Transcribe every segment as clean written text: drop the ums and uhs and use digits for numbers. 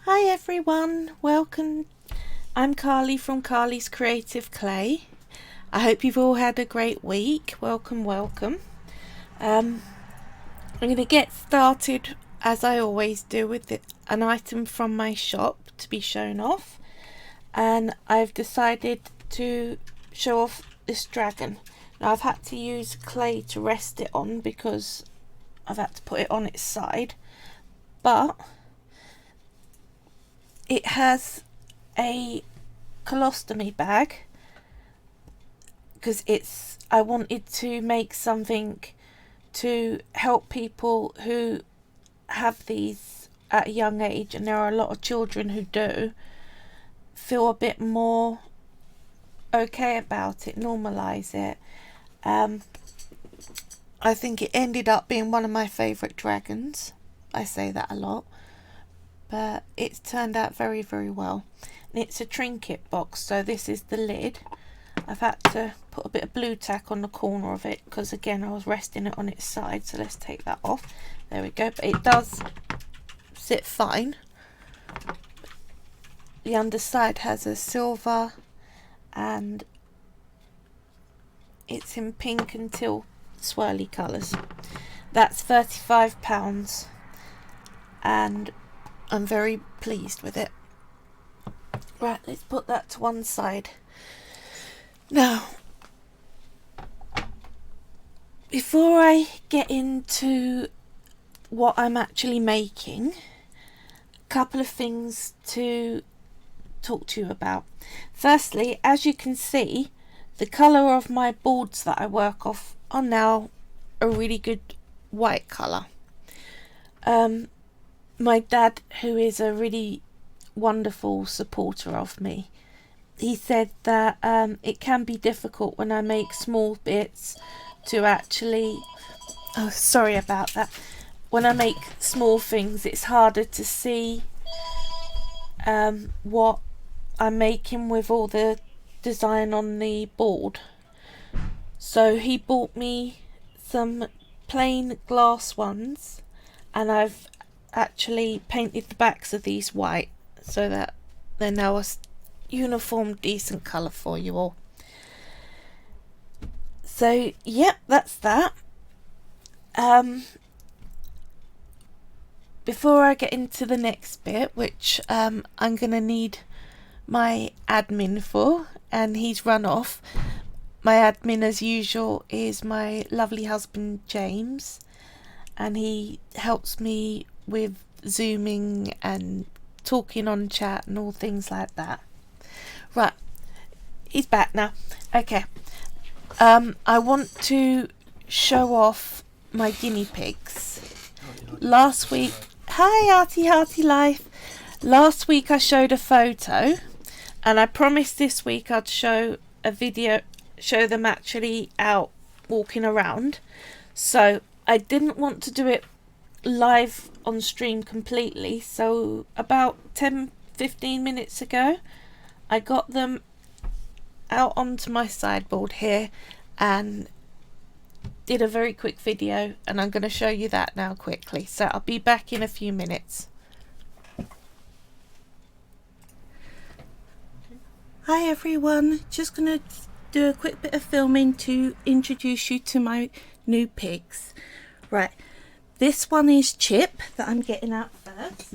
Hi everyone, welcome. I'm Carly from Carly's Creative Clay. I hope you've all had a great week. Welcome. I'm going to get started as I always do with an item from my shop to be shown off, and I've decided to show off this dragon. Now I've had to use clay to rest it on because I've had to put it on its side, but it has a colostomy bag because I wanted to make something to help people who have these at a young age, and there are a lot of children who do, feel a bit more okay about it, normalize it. I think it ended up being one of my favourite dragons. I say that a lot, but it's turned out very, very well. And it's a trinket box, so this is the lid. I've had to put a bit of blue tack on the corner of it because again I was resting it on its side, so let's take that off. There we go, but it does sit fine. The underside has a silver and it's in pink and teal swirly colours. That's £35 and I'm very pleased with it. Right, let's put that to one side. Now, before I get into what I'm actually making, a couple of things to talk to you about. Firstly, as you can see, the colour of my boards that I work off are now a really good white colour. My dad, who is a really wonderful supporter of me, he said that it can be difficult when I make small bits to actually, oh sorry about that, when I make small things it's harder to see what I'm making with all the design on the board. So he bought me some plain glass ones, and I've actually painted the backs of these white so that they're now a uniform decent colour for you all. So yep, that's that. Before I get into the next bit, which I'm gonna need my admin for, and he's run off. My admin as usual is my lovely husband James, and he helps me with zooming and talking on chat and all things like that. Right, he's back now. Okay, I want to show off my guinea pigs. Last week, hi Artie Hearty Life. Last week I showed a photo, and I promised this week I'd show a video, show them actually out walking around. So I didn't want to do it live on stream completely, so about 10-15 minutes ago I got them out onto my sideboard here and did a very quick video, and I'm going to show you that now quickly, so I'll be back in a few minutes. Hi everyone, just going to do a quick bit of filming to introduce you to my new pigs. Right, this one is Chip that I'm getting out first.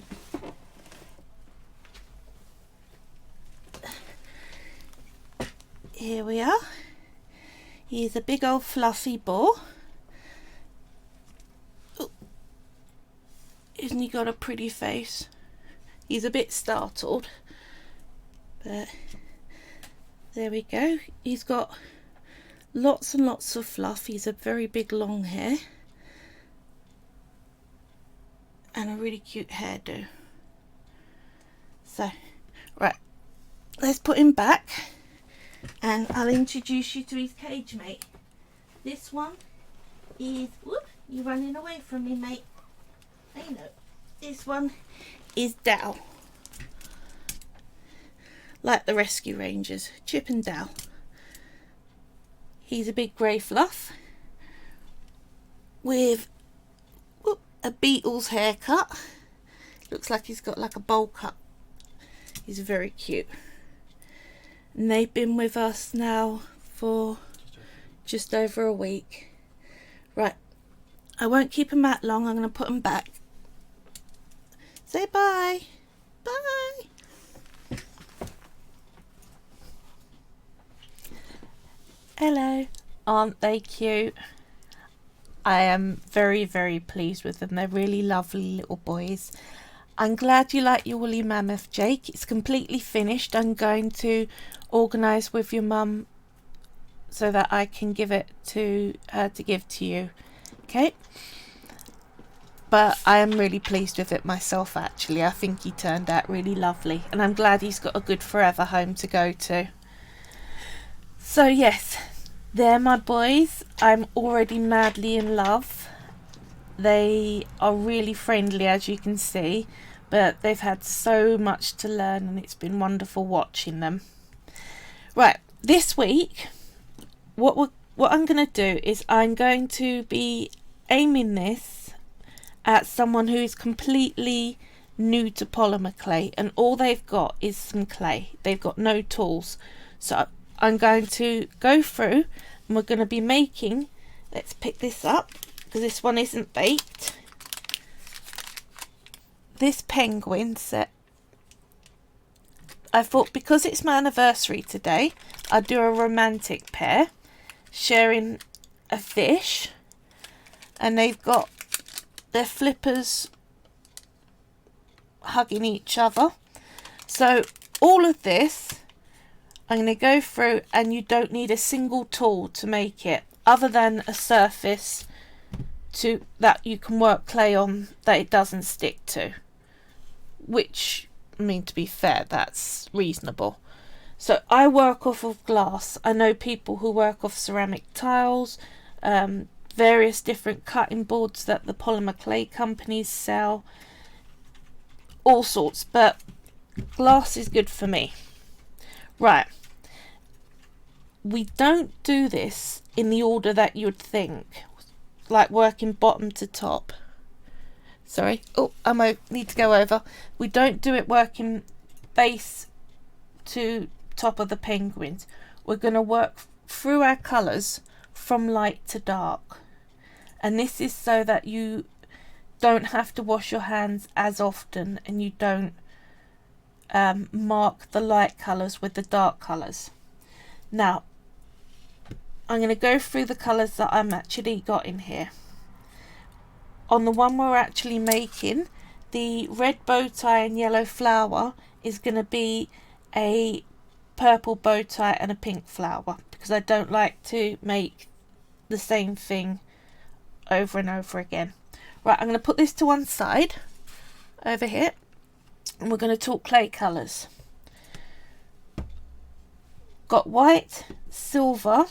Here we are. He's a big old fluffy ball. Oh, isn't he got a pretty face? He's a bit startled, but there we go. He's got lots and lots of fluff. He's a very big long hair and a really cute hairdo. So, right, let's put him back and I'll introduce you to his cage mate. This one is, whoop, you're running away from me, mate. I know. This one is Dow. Like the Rescue Rangers, Chip and Dow. He's a big grey fluff with a Beatles haircut. Looks like he's got like a bowl cut He's very cute. And they've been with us now for just over a week. Right, I won't keep them that long. I'm going to put them back. Say bye. Bye. Hello. Aren't they cute? I am very, very pleased with them. They're really lovely little boys. I'm glad you like your woolly mammoth, Jake. It's completely finished. I'm going to organise with your mum so that I can give it to her to give to you. Okay? But I am really pleased with it myself, actually. I think he turned out really lovely. And I'm glad he's got a good forever home to go to. So yes, they're my boys. I'm already madly in love. They are really friendly, as you can see. But they've had so much to learn, and it's been wonderful watching them. Right, this week, what I'm going to do is I'm going to be aiming this at someone who is completely new to polymer clay, and all they've got is some clay. They've got no tools. So I'm going to go through, and we're going to be making, let's pick this up because this one isn't baked, this penguin set. I thought because it's my anniversary today, I'd do a romantic pair sharing a fish, and they've got their flippers hugging each other. So all of this I'm going to go through, and you don't need a single tool to make it other than a surface to that you can work clay on that it doesn't stick to, which, I mean, to be fair, that's reasonable. So I work off of glass. I know people who work off ceramic tiles, various different cutting boards that the polymer clay companies sell, all sorts, but glass is good for me. Right, we don't do this in the order that you'd think, like working bottom to top. Sorry, oh, I might need to go over. We don't do it working base to top of the penguins. We're going to work through our colours from light to dark, and this is so that you don't have to wash your hands as often, and you don't mark the light colours with the dark colours. Now I'm going to go through the colours that I'm actually got in here. On the one we're actually making, the red bow tie and yellow flower is going to be a purple bow tie and a pink flower, because I don't like to make the same thing over and over again. Right, I'm going to put this to one side over here, and we're going to talk clay colours. Got white, silver.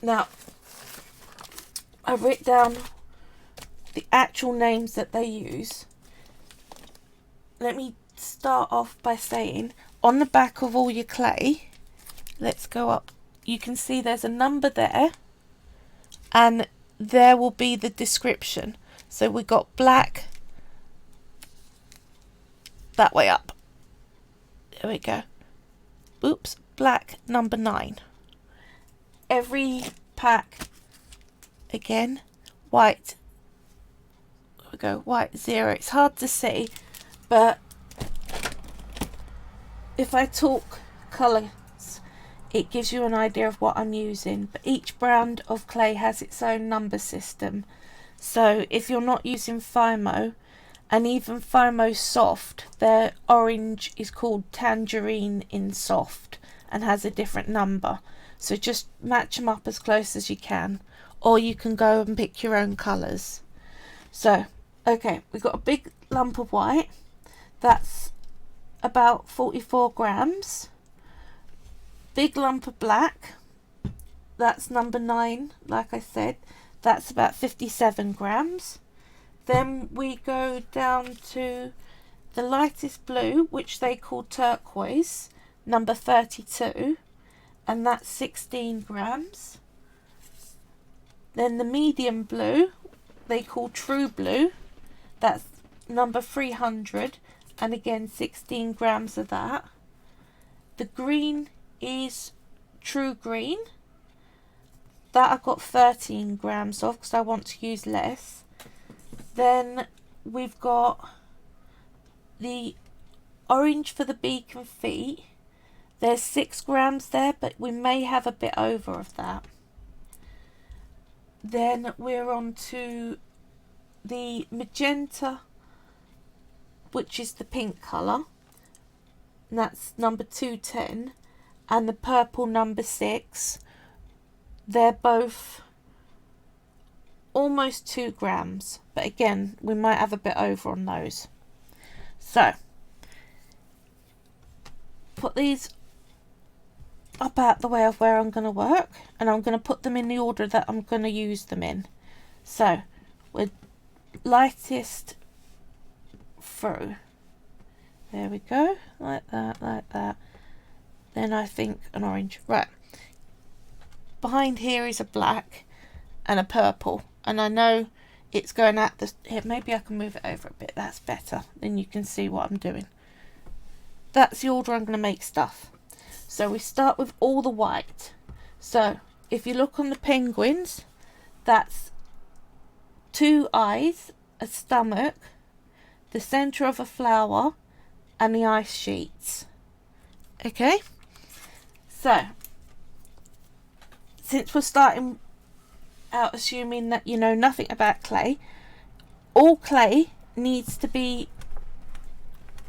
Now I've written down the actual names that they use. Let me start off by saying, on the back of all your clay, let's go up, you can see there's a number there, and there will be the description. So we got black that way up, there we go, oops, black number 9. Every pack again, white, there we go, white 0. It's hard to see, but if I talk colours, it gives you an idea of what I'm using. But each brand of clay has its own number system. So if you're not using Fimo, and even Fimo Soft, their orange is called Tangerine in Soft and has a different number. So just match them up as close as you can, or you can go and pick your own colours. So, okay, we've got a big lump of white. That's about 44 grams. Big lump of black, that's number 9, like I said, that's about 57 grams. Then we go down to the lightest blue, which they call turquoise, number 32, and that's 16 grams. Then the medium blue, they call true blue, that's number 300, and again 16 grams of that. The green is True Green, that I got 13 grams of because I want to use less. Then we've got the orange for the beak and feet. There's 6 grams there, but we may have a bit over of that. Then we're on to the magenta, which is the pink colour, and that's number 210, and the purple number 6. They're both almost 2 grams, but again we might have a bit over on those. So put these up out the way of where I'm going to work, and I'm going to put them in the order that I'm going to use them in. So we're lightest through, there we go, like that, then I think an orange. Right, behind here is a black and a purple, and I know it's going at the here, maybe I can move it over a bit, that's better, then you can see what I'm doing. That's the order I'm going to make stuff. So we start with all the white. So if you look on the penguins, that's 2 eyes, a stomach, the centre of a flower, and the ice sheets. Okay, so since we're starting out assuming that you know nothing about clay, all clay needs to be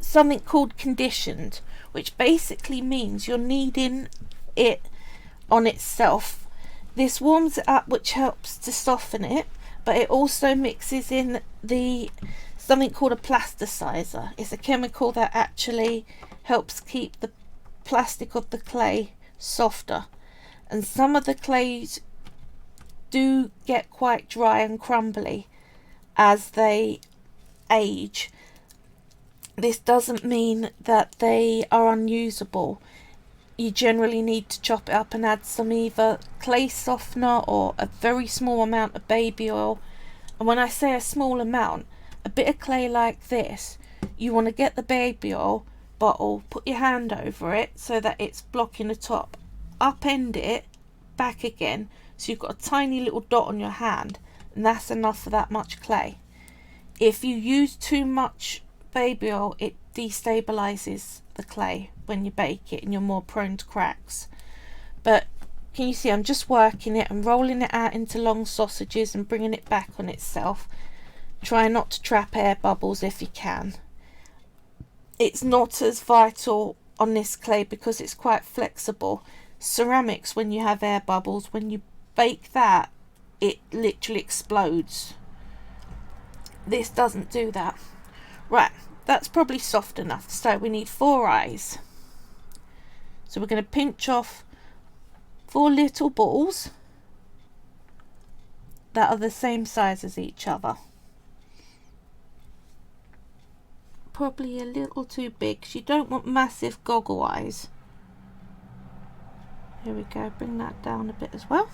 something called conditioned, which basically means you're kneading it on itself. This warms it up, which helps to soften it, but it also mixes in the something called a plasticizer. It's a chemical that actually helps keep the plastic of the clay softer, and some of the clays do get quite dry and crumbly as they age. This doesn't mean that they are unusable. You generally need to chop it up and add some either clay softener or a very small amount of baby oil. And when I say a small amount, a bit of clay like this, you want to get the baby oil bottle, put your hand over it so that it's blocking the top, upend it back again so you've got a tiny little dot on your hand, and that's enough for that much clay. If you use too much baby oil, it destabilizes the clay when you bake it and you're more prone to cracks. But can you see I'm just working it and rolling it out into long sausages and bringing it back on itself. Try not to trap air bubbles if you can. It's not as vital on this clay because it's quite flexible. Ceramics, when you have air bubbles, when you bake that, it literally explodes. This doesn't do that. Right, that's probably soft enough. So we need 4 eyes. So we're going to pinch off 4 little balls that are the same size as each other. Probably a little too big because you don't want massive goggle eyes. Here we go, bring that down a bit as well.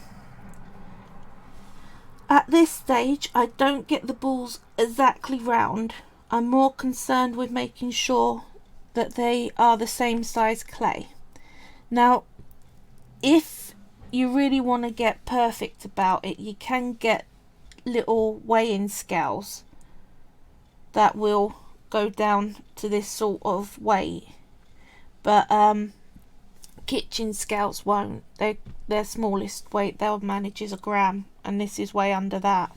At this stage I don't get the balls exactly round. I'm more concerned with making sure that they are the same size clay. Now if you really want to get perfect about it, you can get little weighing scales that will go down to this sort of weight, but kitchen scales won't. Their smallest weight they'll manage is a gram, and this is way under that.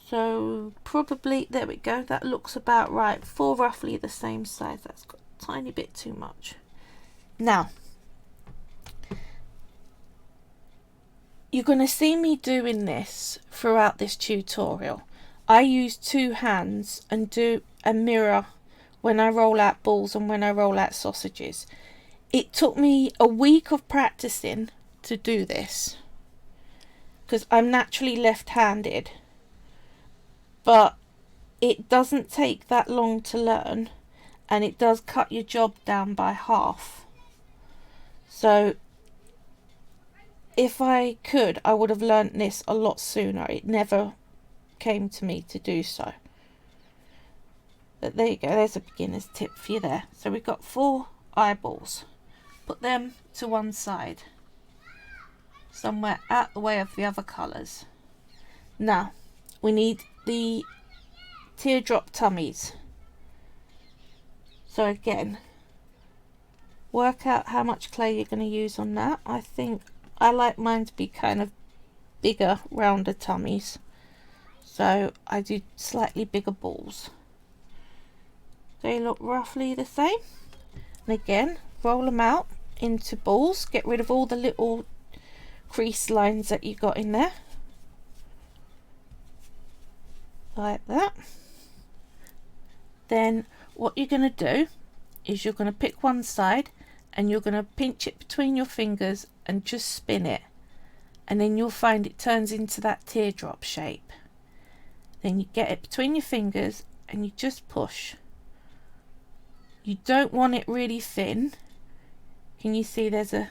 So probably, there we go, that looks about right. 4 roughly the same size. That's got a tiny bit too much. Now you're going to see me doing this throughout this tutorial. I use 2 hands and do a mirror when I roll out balls and when I roll out sausages. It took me a week of practicing to do this because I'm naturally left-handed, but it doesn't take that long to learn, and it does cut your job down by half. So if I could, I would have learnt this a lot sooner. It never came to me to do so. But there you go, there's a beginner's tip for you there. So we've got 4 eyeballs. Put them to one side, somewhere out the way of the other colours. Now we need the teardrop tummies. So again, work out how much clay you're going to use on that. I think I like mine to be kind of bigger, rounder tummies. So I do slightly bigger balls. They look roughly the same. And again, roll them out into balls. Get rid of all the little crease lines that you got in there. Like that. Then what you're going to do is you're going to pick one side and you're going to pinch it between your fingers and just spin it. And then you'll find it turns into that teardrop shape. Then you get it between your fingers and you just push. You don't want it really thin. Can you see there's a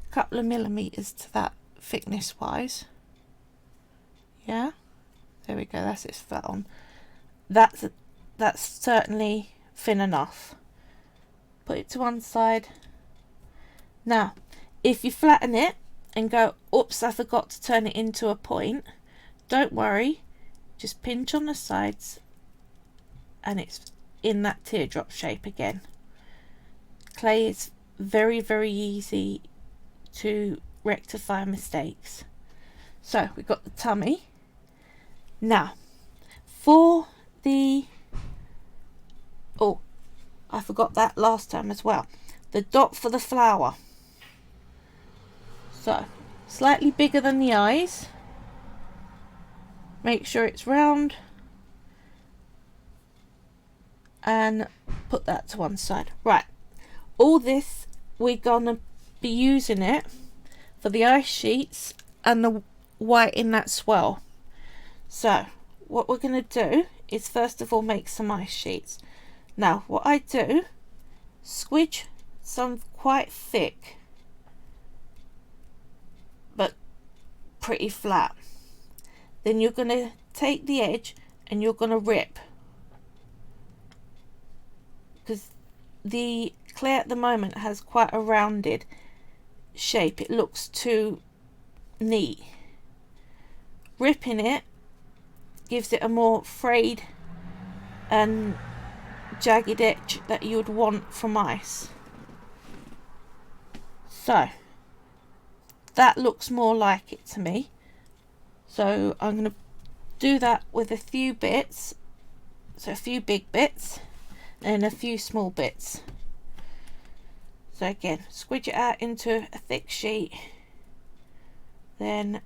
couple of millimeters to that thickness wise? Yeah, there we go, that's its flat on. That's certainly thin enough. Put it to one side. Now if you flatten it and go, oops, I forgot to turn it into a point, don't worry, just pinch on the sides and it's in that teardrop shape again. Clay is very, very easy to rectify mistakes. So we've got the tummy. Now for the, oh, I forgot that last time as well, the dot for the flower. So slightly bigger than the eyes. Make sure it's round and put that to one side. Right, all this we're gonna be using it for the ice sheets and the white in that swirl. So what we're gonna do is first of all make some ice sheets. Now what I do, squidge some quite thick but pretty flat. Then you're going to take the edge and you're going to rip, because the clay at the moment has quite a rounded shape. It looks too neat. Ripping it gives it a more frayed and jagged edge that you would want from ice. So that looks more like it to me. So I'm going to do that with a few bits, so a few big bits and a few small bits. So again, squidge it out into a thick sheet, then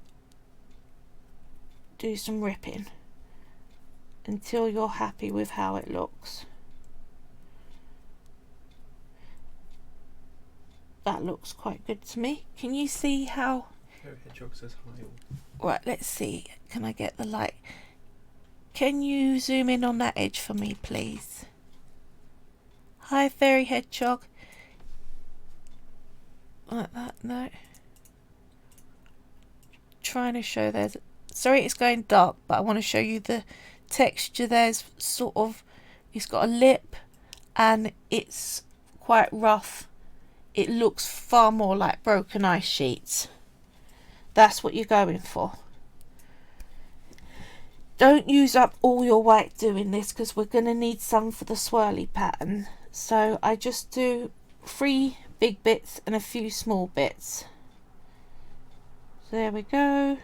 do some ripping until you're happy with how it looks. That looks quite good to me. Can you see how? Hedgehog says hi. Right, let's see. Can I get the light? Can you zoom in on that edge for me, please? Hi, Fairy Hedgehog. Like that, no. Trying to show there's... Sorry it's going dark, but I want to show you the texture. There's sort of... It's got a lip and it's quite rough. It looks far more like broken ice sheets. That's what you're going for. Don't use up all your white doing this, because we're going to need some for the swirly pattern. So I just do 3 big bits and a few small bits. So there we go.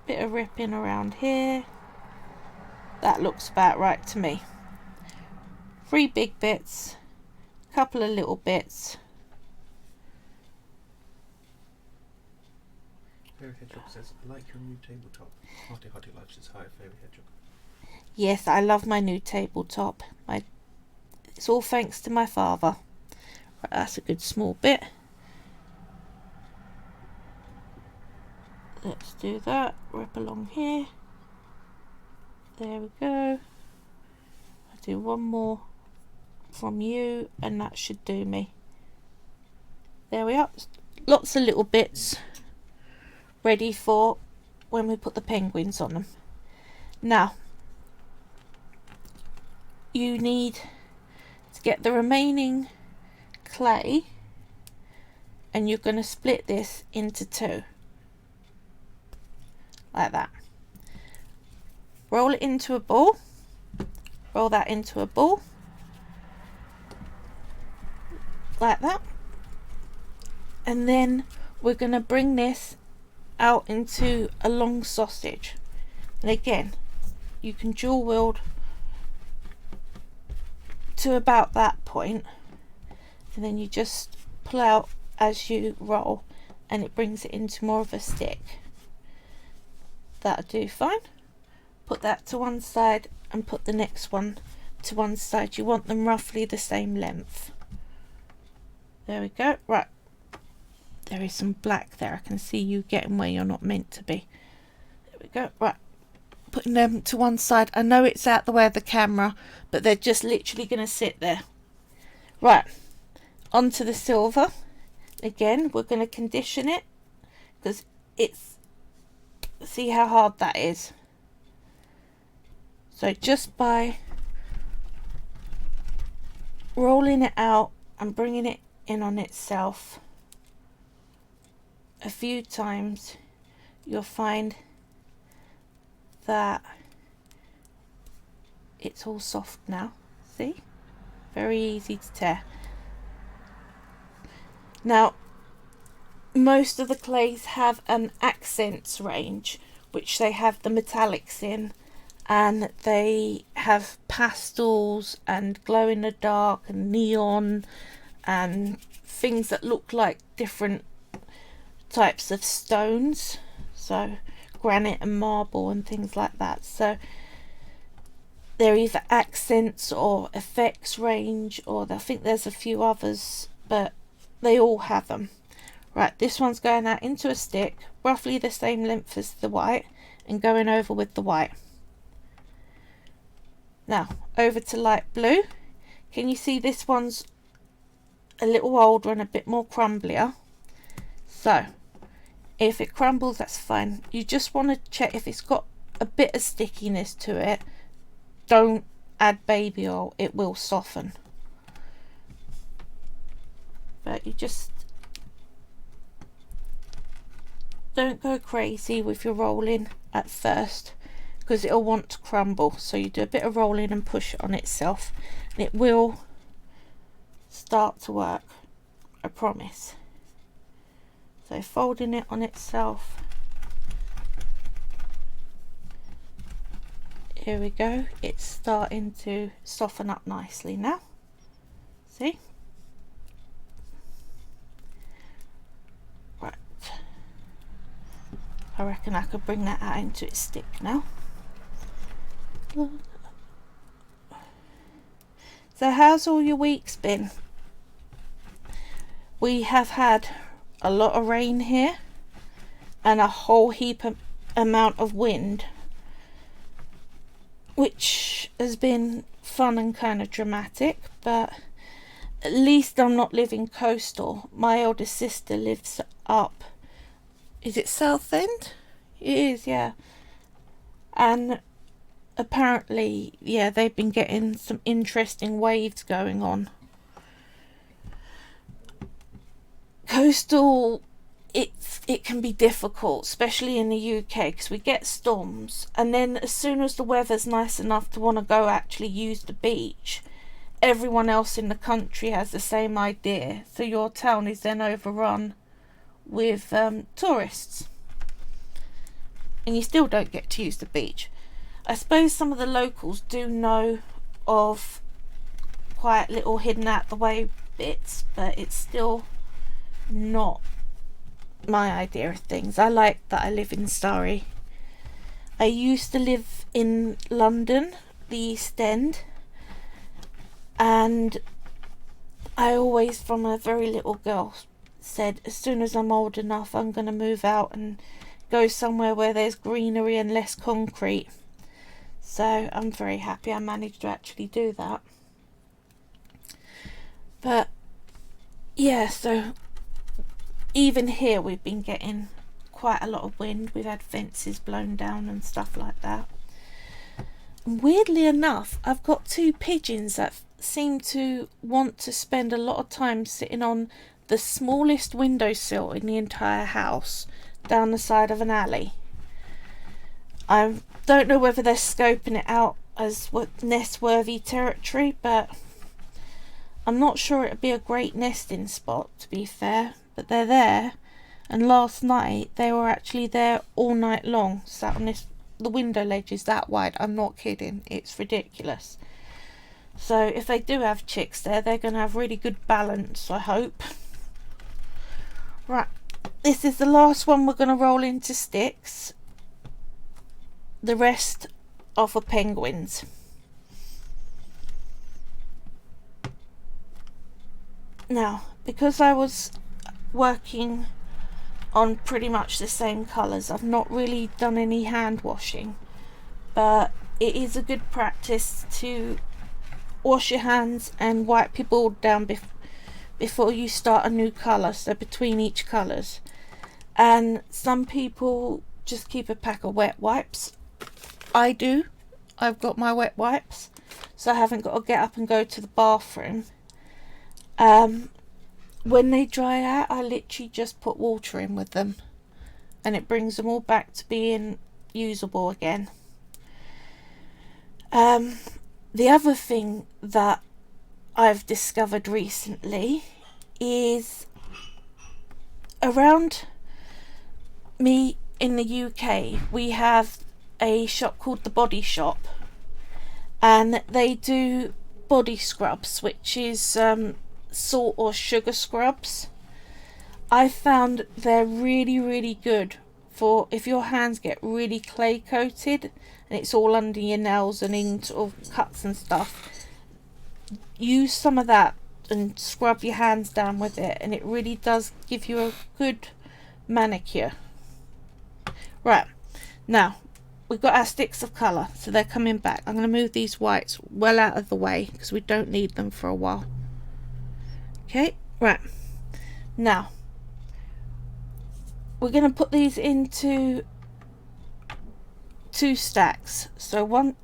Bit of ripping around here. That looks about right to me. 3 big bits, a couple of little bits. Fairy Hedgehog says, I like your new tabletop. Hearty Life says hi, Fairy Hedgehog. Yes, I love my new tabletop. It's all thanks to my father. Right, that's a good small bit. Let's do that. Rip along here. There we go. I'll do one more from you and that should do me. There we are. Lots of little bits ready for when we put the penguins on them. Now you need to get the remaining clay, and you're going to split this into two, like that. Roll it into a ball, roll that into a ball, like that, and then we're going to bring this out into a long sausage. And again, you can dual wield to about that point, and then you just pull out as you roll, and it brings it into more of a stick. That'll do fine. Put that to one side and put the next one to one side. You want them roughly the same length. There we go. Right, there is some black there. I can see you getting where you're not meant to be. There we go. Right, putting them to one side. I know it's out the way of the camera, but they're just literally going to sit there. Right, onto the silver. Again, we're going to condition it, because it's, see how hard that is. So just by rolling it out and bringing it in on itself a few times, you'll find that it's all soft now. See? Very easy to tear. Now, most of the clays have an accents range, which they have the metallics in, and they have pastels and glow in the dark and neon and things that look like different types of stones, so granite and marble and things like that. So they're either accents or effects range, or I think there's a few others, but they all have them. Right, this one's going out into a stick, roughly the same length as the white, and going over with the white. Now, over to light blue. Can you see this one's a little older and a bit more crumblier? So, if it crumbles, that's fine. You just want to check if it's got a bit of stickiness to it. Don't add baby oil, it will soften. But you just don't go crazy with your rolling at first, because it'll want to crumble. So you do a bit of rolling and push it on itself, and it will start to work, I promise. So folding it on itself. Here we go, it's starting to soften up nicely now. See? Right. I reckon I could bring that out into its stick now. So how's all your weeks been? We have had a lot of rain here and a whole heap of amount of wind, which has been fun and kind of dramatic, but at least I'm not living coastal. My eldest sister lives up, is it Southend? It is, yeah. And apparently, yeah, they've been getting some interesting waves going on. Coastal, it can be difficult, especially in the UK, because we get storms, and then as soon as the weather's nice enough to want to go actually use the beach, everyone else in the country has the same idea, so your town is then overrun with tourists, and you still don't get to use the beach. I suppose some of the locals do know of quiet little hidden out the way bits, but it's still not my idea of things. I like that I live in Surrey. I used to live in London, the East End, and I always, from a very little girl, said as soon as I'm old enough I'm going to move out and go somewhere where there's greenery and less concrete. So I'm very happy I managed to actually do that. But yeah, so even here we've been getting quite a lot of wind. We've had fences blown down and stuff like that. weirdly enough, I've got two pigeons that seem to want to spend a lot of time sitting on the smallest windowsill in the entire house down the side of an alley. I don't know whether they're scoping it out as nest-worthy territory, but I'm not sure it'd be a great nesting spot, to be fair. But they're there, and last night they were actually there all night long, sat on the window ledge is that wide. I'm not kidding, it's ridiculous. So if they do have chicks there, they're going to have really good balance, I hope. Right, this is the last one we're going to roll into sticks. The rest are for penguins. Now, because I was working on pretty much the same colours, I've not really done any hand washing, but it is a good practice to wash your hands and wipe your board down before you start a new colour, so between each colours. And some people just keep a pack of wet wipes. I do. I've got my wet wipes, so I haven't got to get up and go to the bathroom. When they dry out, I literally just put water in with them, and it brings them all back to being usable again. The other thing that I've discovered recently is around me in the UK, we have a shop called The Body Shop, and they do body scrubs, which is salt or sugar scrubs. I found they're really, really good for if your hands get really clay coated and it's all under your nails and in sort of cuts and stuff. Use some of that and scrub your hands down with it, and it really does give you a good manicure. Right, now we've got our sticks of colour, so they're coming back. I'm going to move these whites well out of the way because we don't need them for a while. Okay, right, now we're going to put these into 2 stacks. So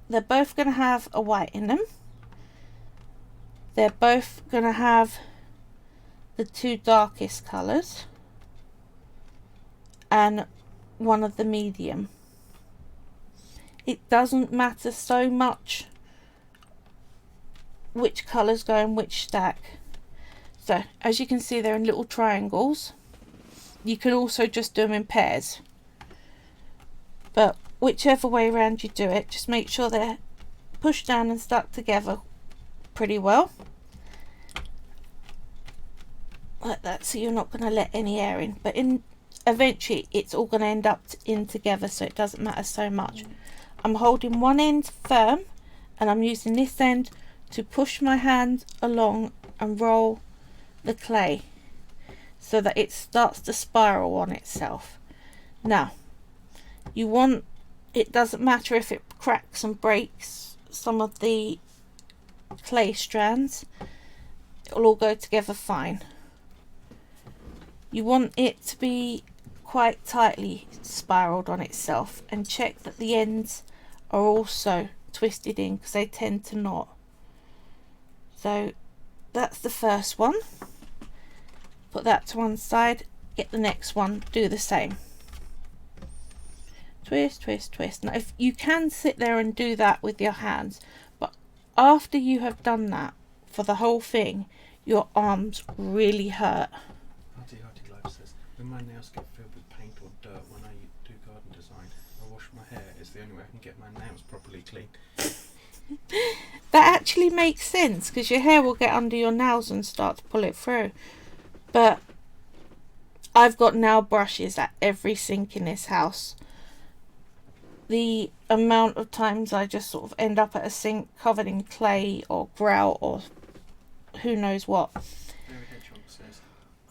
they're both going to have a white in them. They're both going to have the 2 darkest colours and one of the medium. It doesn't matter so much which colours go in which stack. So as you can see, they're in little triangles. You can also just do them in pairs, but whichever way around you do it, just make sure they're pushed down and stuck together pretty well like that, so you're not going to let any air in, but eventually it's all going to end up in together, so it doesn't matter so much. I'm holding one end firm and I'm using this end to push my hand along and roll the clay so that it starts to spiral on itself. Now it doesn't matter if it cracks and breaks some of the clay strands, it'll all go together fine. You want it to be quite tightly spiraled on itself, and check that the ends are also twisted in because they tend to not. So that's the first one. Put that to one side, get the next one, do the same. Twist, twist, twist. Now if you can sit there and do that with your hands, but after you have done that for the whole thing, your arms really hurt. Hearty Life says, when my nails get filled with paint or dirt when I do garden design, I wash my hair. It's the only way I can get my nails properly clean. That actually makes sense, because your hair will get under your nails and start to pull it through. But I've got nail brushes at every sink in this house. The amount of times I just sort of end up at a sink covered in clay or grout or who knows what. Mary Hedgehog says,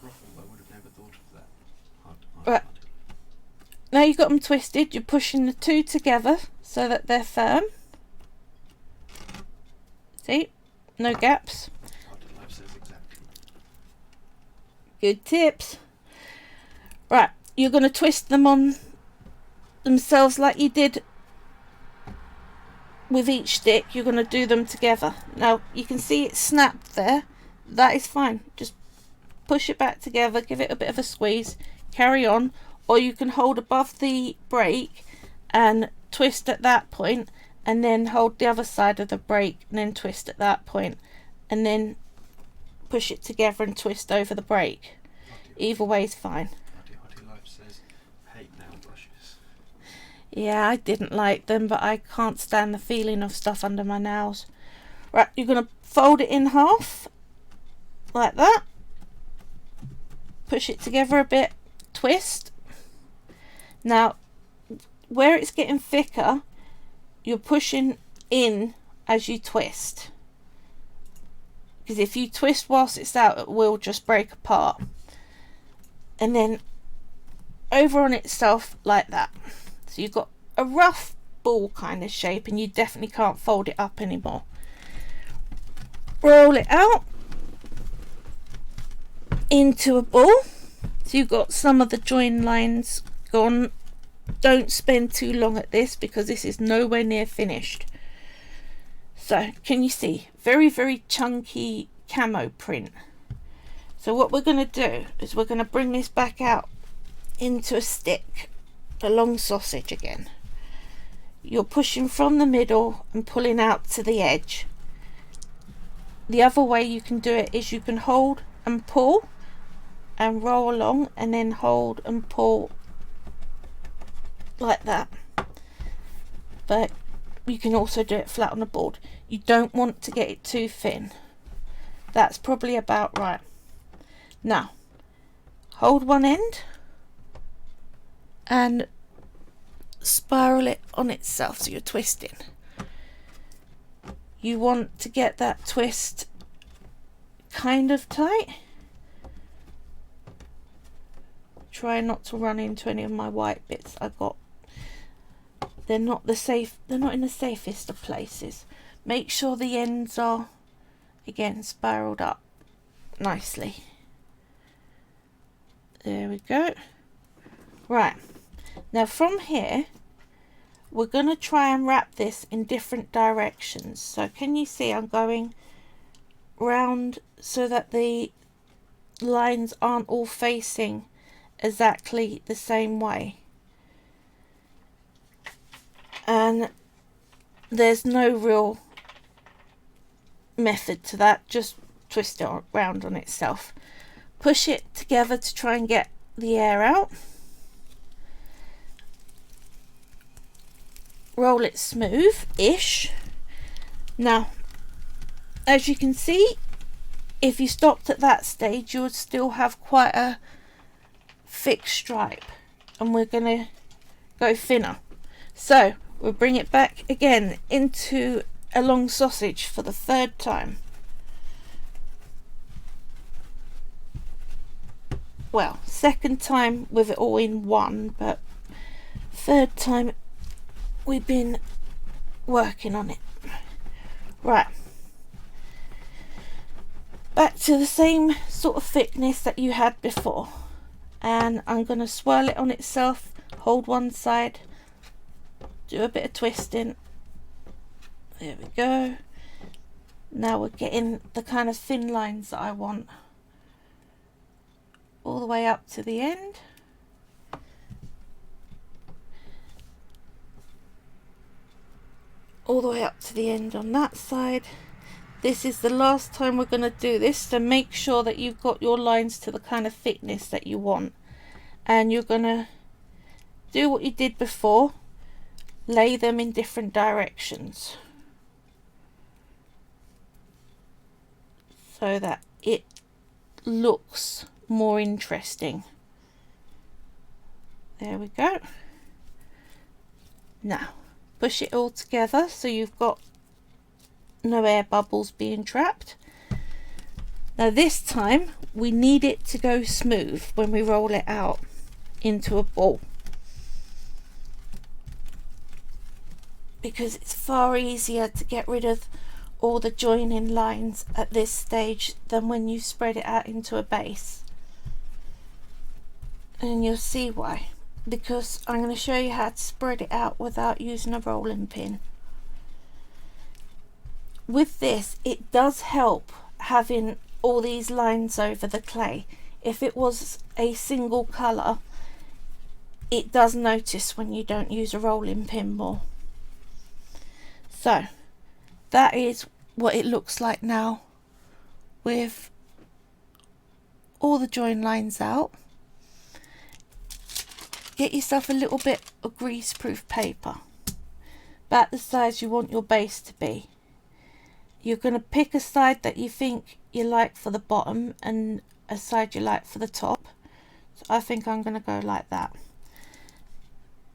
ruffle, I would have never thought of that. Right. Now you've got them twisted, you're pushing the 2 together so that they're firm. See? No gaps. Hearty Life says exactly. Good tips. Right, you're going to twist them on themselves like you did with each stick you're going to do them together. Now you can see it snapped there. That is fine. Just push it back together, give it a bit of a squeeze, carry on, or you can hold above the brake and twist at that point, and then hold the other side of the brake and then twist at that point, and then push it together and twist over the brake. Either way is fine. Hottie Life says, hate nail brushes. Yeah, I didn't like them, but I can't stand the feeling of stuff under my nails. Right, you're going to fold it in half, like that. Push it together a bit, twist. Now, where it's getting thicker, you're pushing in as you twist. Because if you twist whilst it's out, it will just break apart. And then over on itself like that. So you've got a rough ball kind of shape, and you definitely can't fold it up anymore. Roll it out into a ball. So you've got some of the join lines gone. Don't spend too long at this because this is nowhere near finished. So can you see? Very, very chunky camo print. So what we're going to do is we're going to bring this back out into a stick, a long sausage again. You're pushing from the middle and pulling out to the edge. The other way you can do it is you can hold and pull and roll along, and then hold and pull like that. But you can also do it flat on the board. You don't want to get it too thin. That's probably about right. Now, hold one end and spiral it on itself, so you're twisting. You want to get that twist kind of tight. Try not to run into any of my white bits I got. They're not in the safest of places. Make sure the ends are again spiraled up nicely. There we go. Right, now from here we're going to try and wrap this in different directions. So can you see I'm going round so that the lines aren't all facing exactly the same way, and there's no real method to that. Just twist it around on itself. Push it together to try and get the air out. Roll it smooth-ish. Now, as you can see, if you stopped at that stage, you would still have quite a thick stripe, and we're going to go thinner. So we'll bring it back again into a long sausage for the third time. Well, second time with it all in one, but third time we've been working on it. Right, back to the same sort of thickness that you had before, and I'm going to swirl it on itself, hold one side, do a bit of twisting. There we go. Now we're getting the kind of thin lines that I want, all the way up to the end. All the way up to the end on that side. This is the last time we're going to do this, so make sure that you've got your lines to the kind of thickness that you want, and you're going to do what you did before, lay them in different directions so that it looks more interesting. There we go. Now push it all together so you've got no air bubbles being trapped. Now this time we need it to go smooth when we roll it out into a ball, because it's far easier to get rid of all the joining lines at this stage than when you spread it out into a base. And you'll see why, because I'm going to show you how to spread it out without using a rolling pin. with this, it does help having all these lines over the clay. If it was a single colour, it does notice when you don't use a rolling pin more. So that is what it looks like now with all the join lines out. Get yourself a little bit of greaseproof paper, about the size you want your base to be. You're going to pick a side that you think you like for the bottom and a side you like for the top. So I think I'm going to go like that.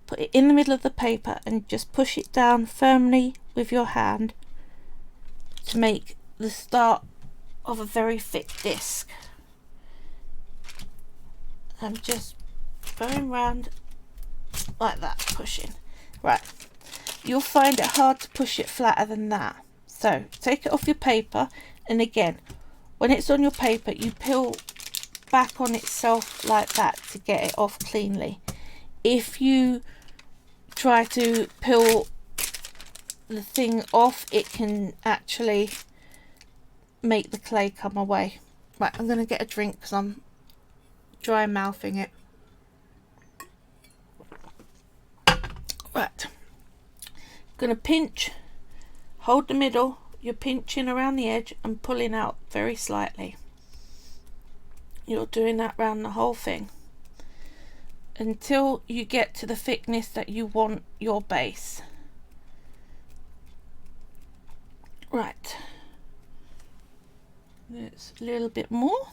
Put it in the middle of the paper and just push it down firmly with your hand to make the start of a very thick disc. I'm just going round like that, pushing. Right, you'll find it hard to push it flatter than that. So take it off your paper, and again, when it's on your paper, you peel back on itself like that to get it off cleanly. If you try to peel the thing off, it can actually make the clay come away. Right, I'm going to get a drink because I'm dry mouthing it. Right, going to pinch, hold the middle, you're pinching around the edge and pulling out very slightly. You're doing that around the whole thing until you get to the thickness that you want your base. Right, it's a little bit more,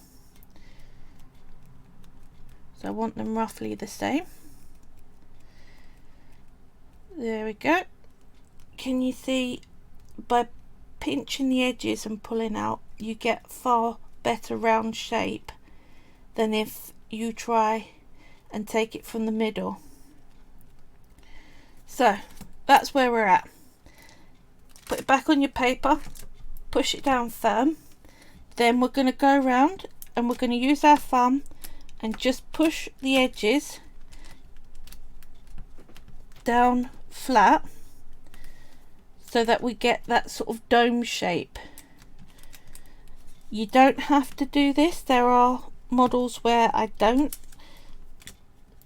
so I want them roughly the same. There we go. Can you see, by pinching the edges and pulling out, you get far better round shape than if you try and take it from the middle. So that's where we're at. Put it back on your paper, push it down firm, then we're going to go around and we're going to use our thumb and just push the edges down flat so that we get that sort of dome shape. You don't have to do this. There are models where I don't.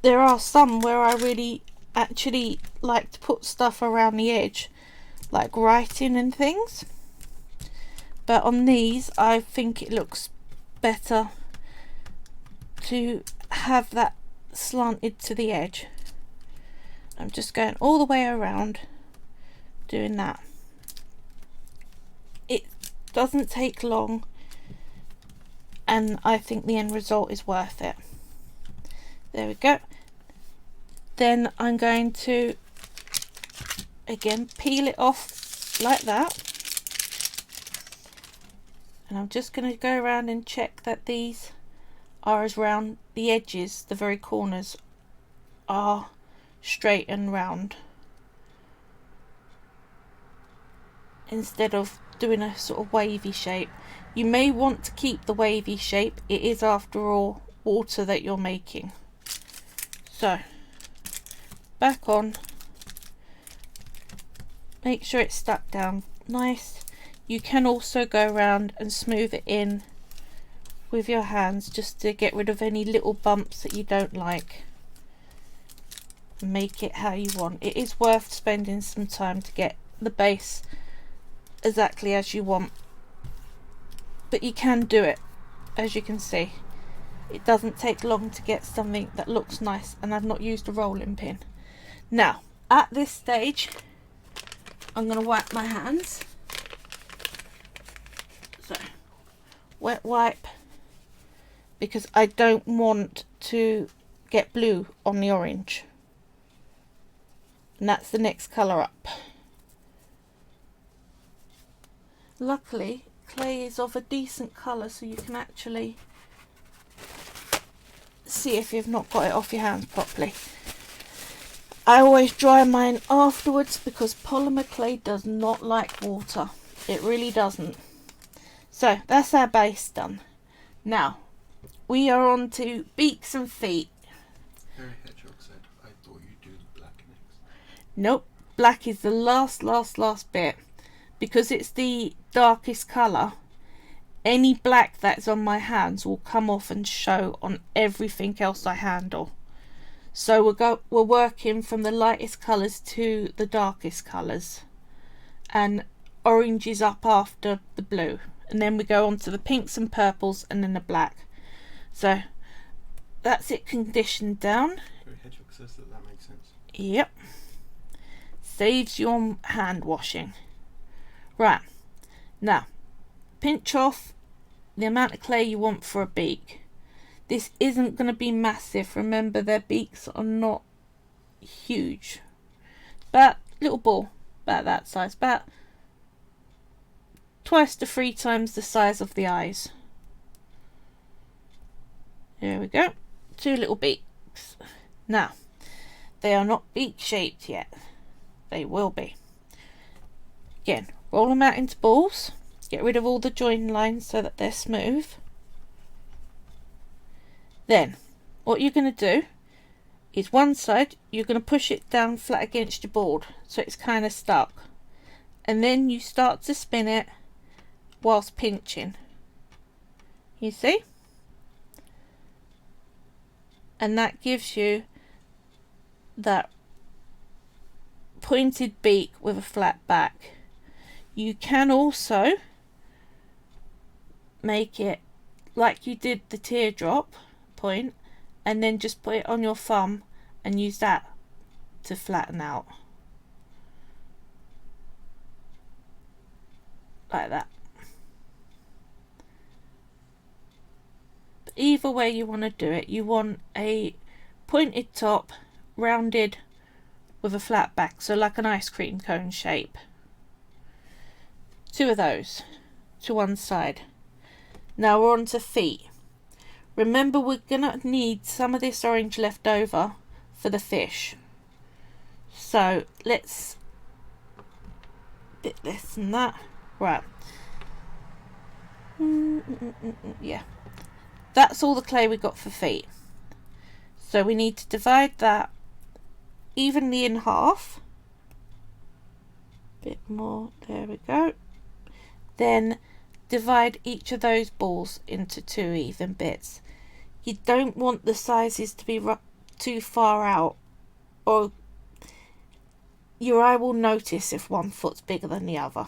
There are some where I really actually like to put stuff around the edge, like writing and things, but on these I think it looks better to have that slanted to the edge. I'm just going all the way around doing that. It doesn't take long and I think the end result is worth it. There we go. Then I'm going to again peel it off like that, and I'm just going to go around and check that these are as round, the edges, the very corners are straight and round, instead of doing a sort of wavy shape. You may want to keep the wavy shape, it is after all water that you're making. So back on, make sure it's stuck down nice. You can also go around and smooth it in with your hands just to get rid of any little bumps that you don't like. Make it how you want. It is worth spending some time to get the base exactly as you want, but you can do it. As you can see, it doesn't take long to get something that looks nice, and I've not used a rolling pin. Now at this stage I'm going to wipe my hands. So wet wipe, because I don't want to get blue on the orange, and that's the next colour up. Luckily clay is of a decent colour, so you can actually see if you've not got it off your hands properly. I always dry mine afterwards because polymer clay does not like water. It really doesn't. So that's our base done. Now we are on to beaks and feet. Harry Hedgehog said, I thought you'd do the black next. Nope, black is the last bit, because it's the darkest colour, any black that's on my hands will come off and show on everything else I handle. So we're working from the lightest colours to the darkest colours, and orange is up after the blue, and then we go on to the pinks and purples and then the black. So that's it conditioned down. Hedgehog says that makes sense. Yep. Saves you on hand washing. Right, now pinch off the amount of clay you want for a beak. This isn't going to be massive. Remember, their beaks are not huge. But little ball, about that size, about twice to 3 times the size of the eyes. There we go. 2 little beaks. Now, they are not beak shaped yet. They will be. Again, roll them out into balls. Get rid of all the join lines so that they're smooth. Then, what you're going to do is one side, you're going to push it down flat against your board so it's kind of stuck. And then you start to spin it whilst pinching. You see? And that gives you that pointed beak with a flat back. You can also make it like you did the teardrop point, and then just put it on your thumb and use that to flatten out like that. But either way you want to do it, you want a pointed top, rounded with a flat back, so like an ice cream cone shape. 2 of those to one side. Now we're on to feet. Remember, we're gonna need some of this orange left over for the fish. So let's bit less than that. Right. Yeah. That's all the clay we got for feet. So we need to divide that evenly in half. Bit more. There we go. Then divide each of those balls into 2 even bits. You don't want the sizes to be too far out, or your eye will notice if one foot's bigger than the other.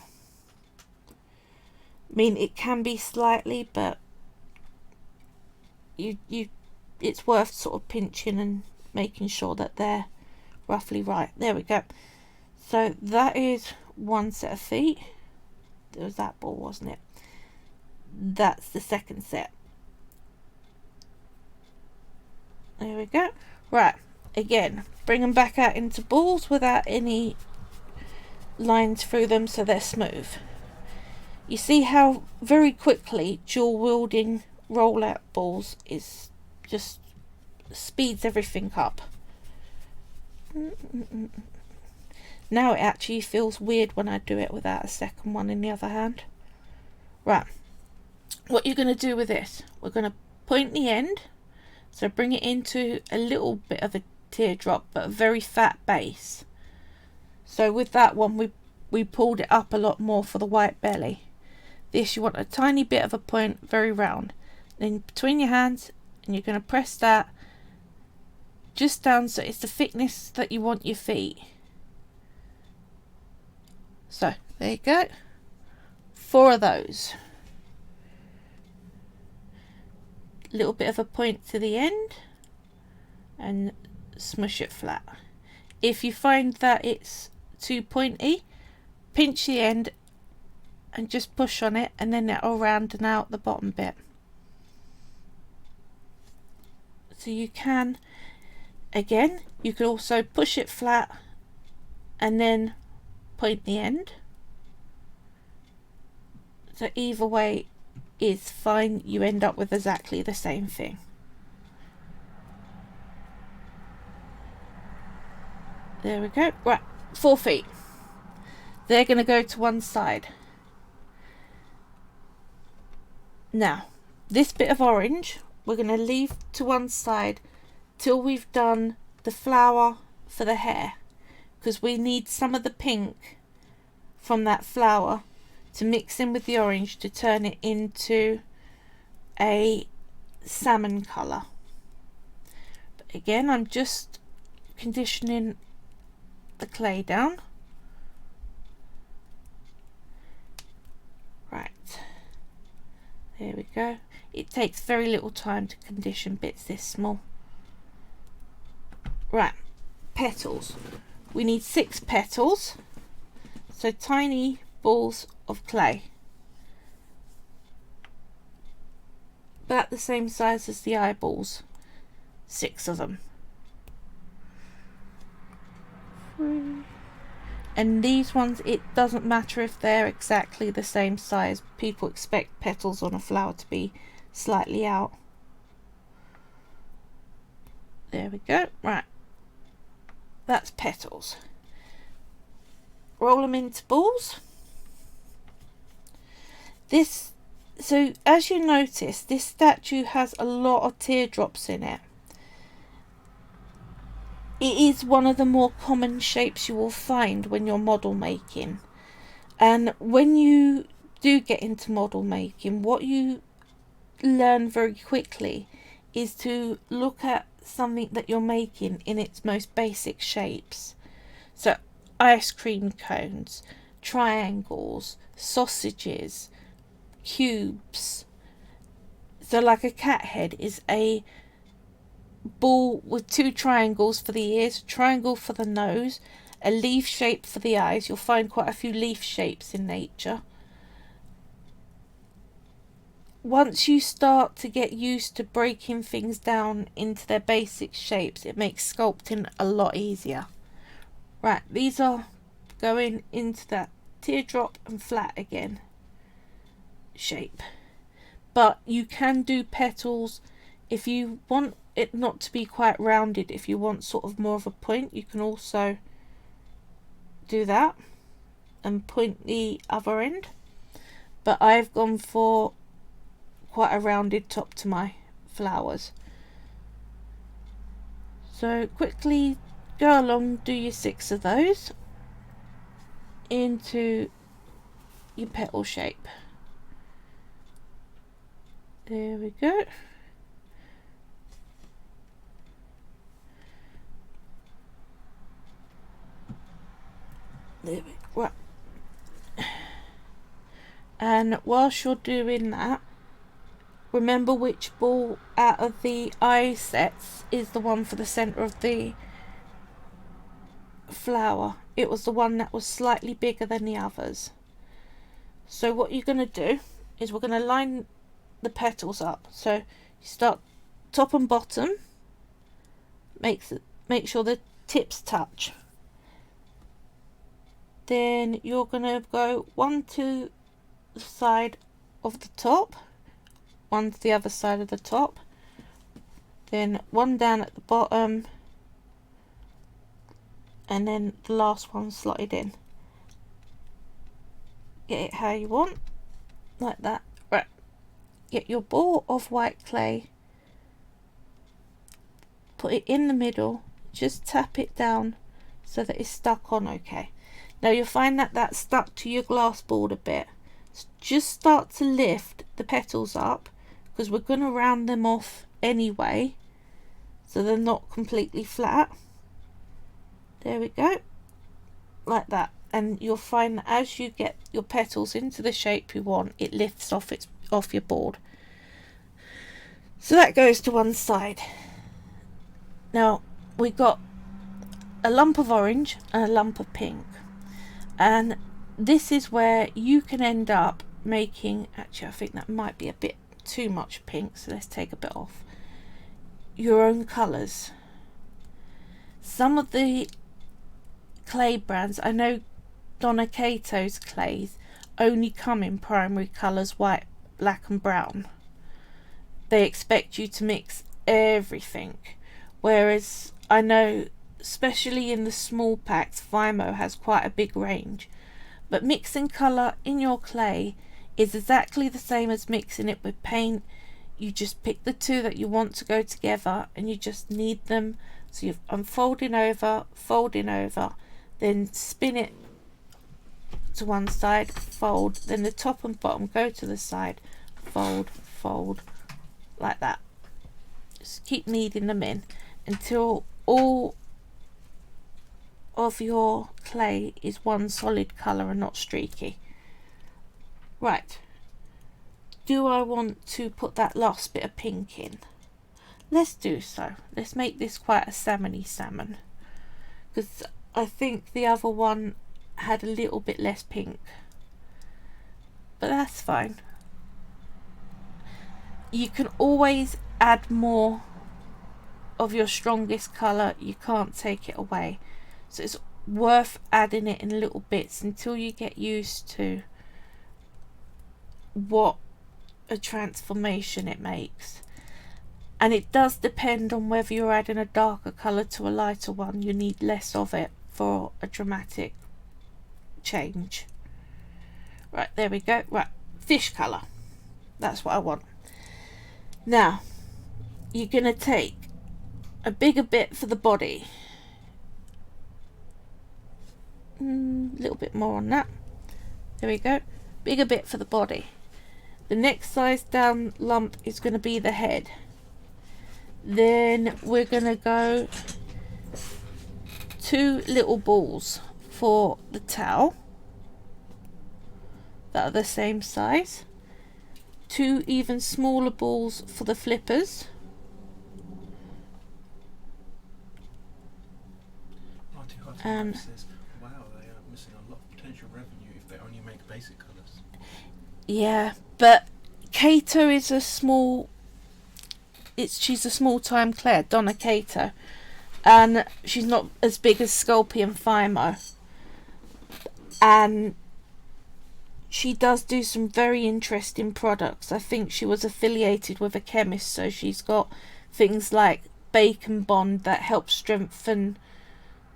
I mean, it can be slightly, but it's worth sort of pinching and making sure that they're roughly right. There we go. So that is one set of feet. There was that ball, wasn't it? That's the second set. There we go. Right, again, bring them back out into balls without any lines through them so they're smooth. You see how very quickly dual wielding rollout balls is just speeds everything up. Now it actually feels weird when I do it without a second one in the other hand. Right, what you're going to do with this, we're going to point the end, so bring it into a little bit of a teardrop but a very fat base. So with that one we pulled it up a lot more for the white belly. This, you want a tiny bit of a point, very round. Then between your hands, and you're going to press that just down so it's the thickness that you want your feet. So there you go, 4 of those. Little bit of a point to the end and smush it flat. If you find that it's too pointy, pinch the end and just push on it, and then it'll round out the bottom bit. So you can, again, you could also push it flat and then point the end. So either way is fine, you end up with exactly the same thing. There we go. Right, 4 feet. They're going to go to one side. Now, this bit of orange we're going to leave to one side till we've done the flower for the hair, because we need some of the pink from that flower to mix in with the orange to turn it into a salmon colour. But again, I'm just conditioning the clay down. Right, there we go. It takes very little time to condition bits this small. Right, petals. We need 6 petals, so tiny balls of clay, about the same size as the eyeballs, 6 of them. 3. And these ones, it doesn't matter if they're exactly the same size. People expect petals on a flower to be slightly out. There we go. Right, that's petals. Roll them into balls. So as you notice, this statue has a lot of teardrops in it. It is one of the more common shapes you will find when you're model making. And when you do get into model making, what you learn very quickly is to look at something that you're making in its most basic shapes. So ice cream cones, triangles, sausages, cubes. So like a cat head is a ball with 2 triangles for the ears, a triangle for the nose, a leaf shape for the eyes. You'll find quite a few leaf shapes in nature. Once you start to get used to breaking things down into their basic shapes, it makes sculpting a lot easier. Right, these are going into that teardrop and flat again shape. But you can do petals if you want it not to be quite rounded. If you want sort of more of a point, you can also do that and point the other end. But I've gone for quite a rounded top to my flowers. So quickly go along, do your 6 of those into your petal shape. There we go. There we go. Right. And whilst you're doing that, remember which ball out of the eye sets is the one for the centre of the flower. It was the one that was slightly bigger than the others. So what you're going to do is we're going to line the petals up. So you start top and bottom, make sure the tips touch. Then you're going to go one to the side of the top, one to the other side of the top, then one down at the bottom, and then the last one slotted in. Get it how you want, like that. Right, get your ball of white clay, put it in the middle, just tap it down so that it's stuck on okay. Now you'll find that that's stuck to your glass board a bit. So just start to lift the petals up, because we're going to round them off anyway, so they're not completely flat. There we go, like that. And you'll find that as you get your petals into the shape you want, it lifts off your board. So that goes to one side. Now we got a lump of orange and a lump of pink, and this is where you can end up making, actually I think that might be a bit too much pink, so let's take a bit off, your own colours. Some of the clay brands, I know Donna Cato's clays only come in primary colours, white, black and brown. They expect you to mix everything, whereas I know especially in the small packs Vimo has quite a big range. But mixing colour in your clay is exactly the same as mixing it with paint. You just pick the 2 that you want to go together and you just knead them. So I'm folding over, then spin it to one side, fold, then the top and bottom go to the side, fold, fold, like that. Just keep kneading them in until all of your clay is one solid colour and not streaky. Right, do I want to put that last bit of pink in? Let's do so. Let's make this quite a salmony salmon, because I think the other one had a little bit less pink, but that's fine. You can always add more of your strongest colour, you can't take it away, so it's worth adding it in little bits until you get used to what a transformation it makes. And it does depend on whether you're adding a darker colour to a lighter one, you need less of it for a dramatic change. Right, there we go. Right, fish colour, that's what I want. Now you're going to take a bigger bit for the body, a little bit more on that, there we go, bigger bit for the body. The next size down lump is going to be the head. Then we're going to go 2 little balls for the towel that are the same size, 2 even smaller balls for the flippers, and says, wow, they are missing a lot of potential revenue if they only make basic colours. yeah, but Kato is a small, she's a small time Claire, Donna Kato, and she's not as big as Sculpey and Fimo, and she does do some very interesting products. I think she was affiliated with a chemist, so she's got things like Bacon Bond that helps strengthen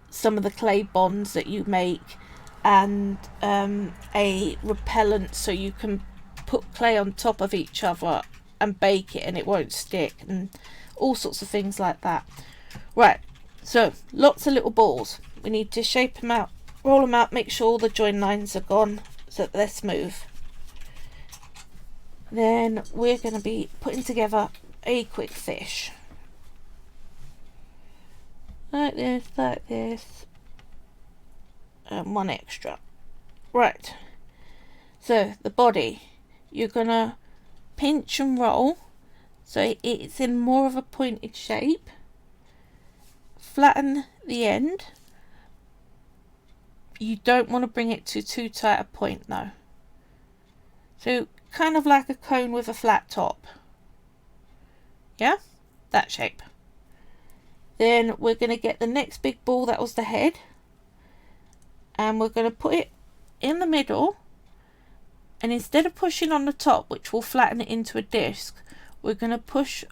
some of the clay bonds that you make, and a repellent so you can put clay on top of each other and bake it and it won't stick, and all sorts of things like that. Right, so lots of little balls. We need to shape them out, roll them out, make sure all the join lines are gone so that they're smooth. Then we're going to be putting together a quick fish. Like this, and one extra. Right, so the body, you're gonna pinch and roll so it's in more of a pointed shape. Flatten the end. You don't want to bring it to too tight a point though. So kind of like a cone with a flat top. Yeah, that shape. Then we're going to get the next big ball, that was the head, and we're going to put it in the middle, and instead of pushing on the top, which will flatten it into a disc, we're going to push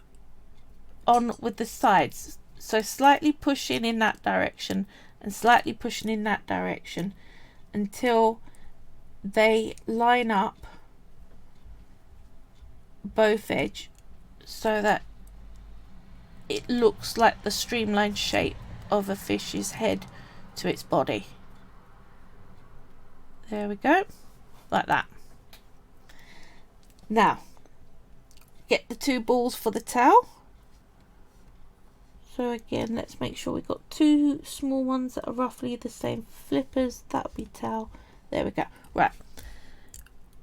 on with the sides, so slightly pushing in that direction and slightly pushing in that direction until they line up both edges, so that it looks like the streamlined shape of a fish's head to its body. There we go, like that. Now get the 2 balls for the towel. So again, let's make sure we've got 2 small ones that are roughly the same flippers. That'll be towel. There we go. Right,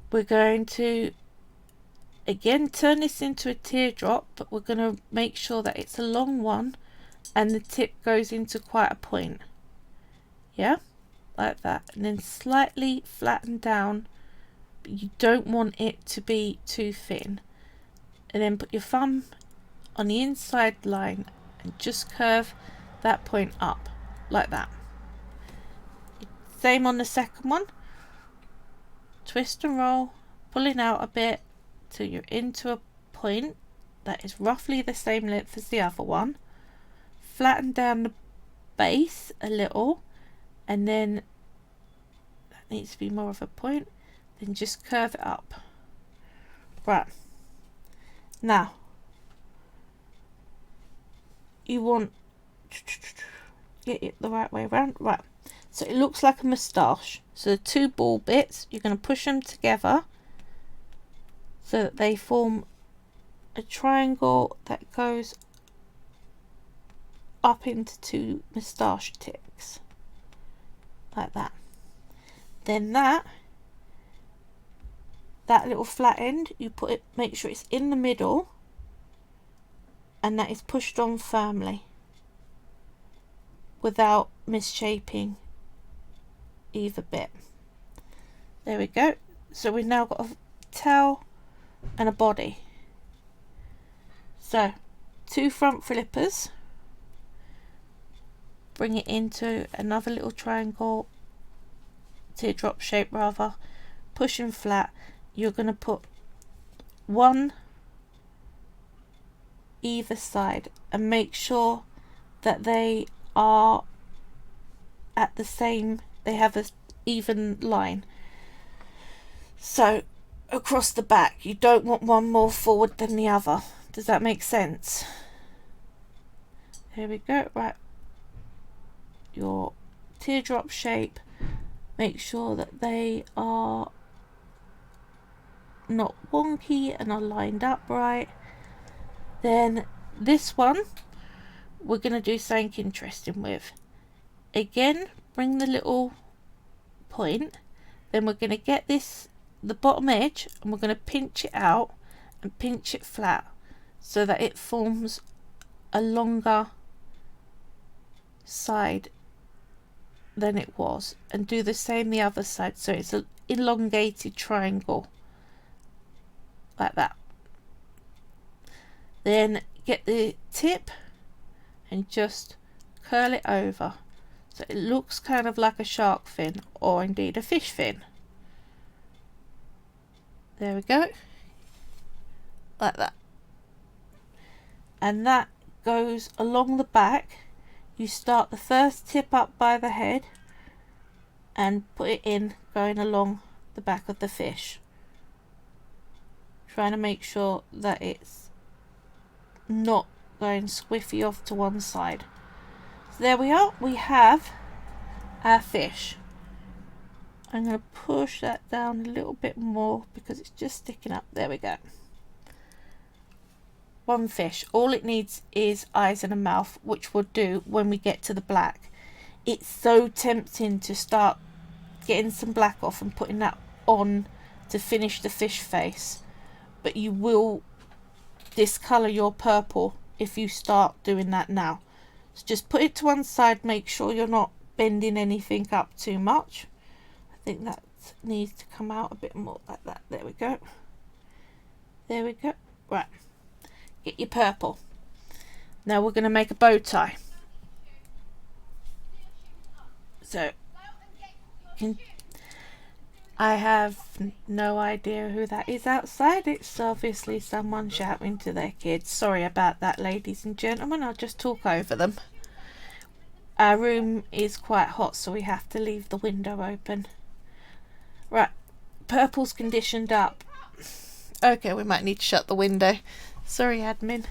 we're going to again turn this into a teardrop, but we're going to make sure that it's a long one and the tip goes into quite a point. Yeah, like that, and then slightly flatten down, but you don't want it to be too thin. And then put your thumb on the inside line and just curve that point up like that. Same on the second one. Twist and roll, pulling out a bit till you're into a point that is roughly the same length as the other one. Flatten down the base a little, and then that needs to be more of a point, then just curve it up. Right, now you want get it the right way around. Right, so it looks like a moustache. So the two ball bits, you're going to push them together so that they form a triangle that goes up into two moustache tips, like that. Then that little flat end, you put it, make sure it's in the middle, and that is pushed on firmly without misshaping either bit. There we go. So we've now got a tail and a body. So 2 front flippers, bring it into another little triangle, teardrop shape rather, pushing flat. You're going to put 1 either side and make sure that they are at the same, they have an even line. So across the back, you don't want one more forward than the other. Does that make sense? Here we go. Right, your teardrop shape, make sure that they are not wonky and are lined up right. Then this one we're going to do something interesting with. Again, bring the little point, then we're going to get this, the bottom edge, and we're going to pinch it out and pinch it flat so that it forms a longer side than it was, and do the same the other side, so it's an elongated triangle like that. Then get the tip and just curl it over so it looks kind of like a shark fin, or indeed a fish fin. There we go, like that. And that goes along the back. You start the first tip up by the head and put it in, going along the back of the fish, trying to make sure that it's not going squiffy off to one side. So there we are, we have our fish. I'm going to push that down a little bit more because it's just sticking up. There we go. One fish. All it needs is eyes and a mouth, which we'll do when we get to the black. It's so tempting to start getting some black off and putting that on to finish the fish face, but you will discolour your purple if you start doing that now. So just put it to one side, make sure you're not bending anything up too much. I think that needs to come out a bit more like that. There we go. There we go. Right. Get your purple. Now we're going to make a bow tie. So I have no idea who that is outside. It's obviously someone shouting to their kids. Sorry about that, ladies and gentlemen. I'll just talk over them. Our room is quite hot, so we have to leave the window open. Right, purple's conditioned up. Okay, we might need to shut the window. Sorry, admin.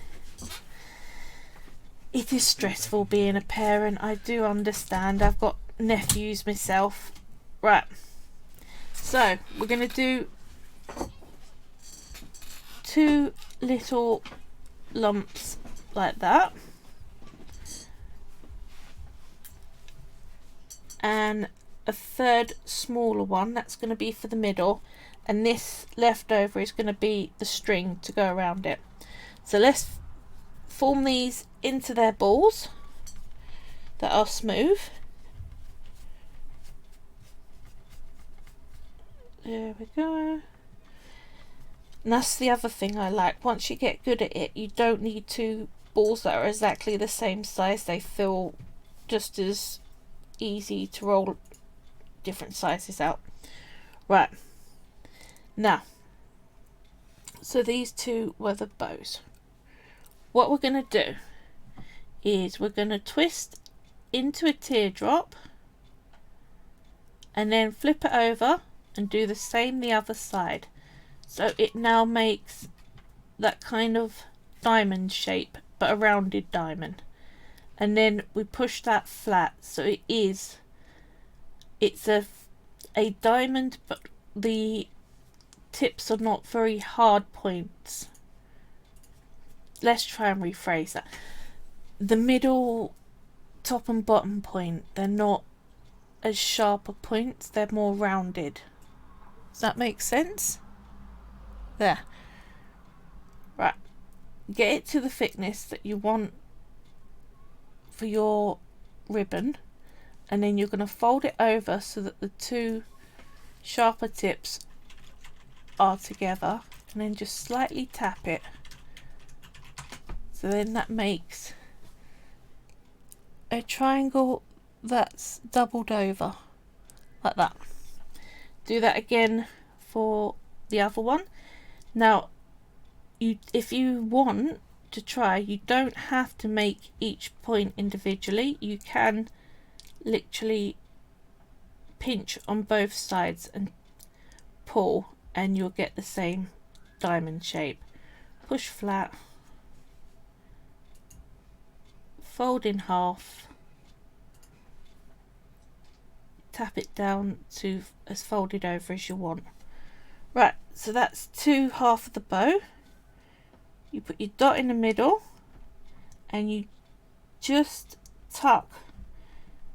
It is stressful being a parent. I do understand. I've got nephews myself. Right. So, we're going to do 2 little lumps like that. And a 3rd smaller one. That's going to be for the middle. And this leftover is going to be the string to go around it. So let's form these into their balls that are smooth. There we go. And that's the other thing I like. Once you get good at it, you don't need 2 balls that are exactly the same size. They feel just as easy to roll different sizes out. Right. Now, so these 2 were the bows. What we're going to do is we're going to twist into a teardrop and then flip it over and do the same the other side. So it now makes that kind of diamond shape, but a rounded diamond. And then we push that flat so it is It's a diamond, but the tips are not very hard points. Let's try and rephrase that. The middle, top and bottom point, they're not as sharper points, they're more rounded. Does that make sense? There. Right. Get it to the thickness that you want for your ribbon, and then you're going to fold it over so that the two sharper tips are together, and then just slightly tap it. So then that makes a triangle that's doubled over, like that. Do that again for the other one. Now, if you want to try, you don't have to make each point individually. You can literally pinch on both sides and pull, and you'll get the same diamond shape. Push flat, fold in half, tap it down to as folded over as you want. Right, so that's half of the bow. You put your dot in the middle, and you just tuck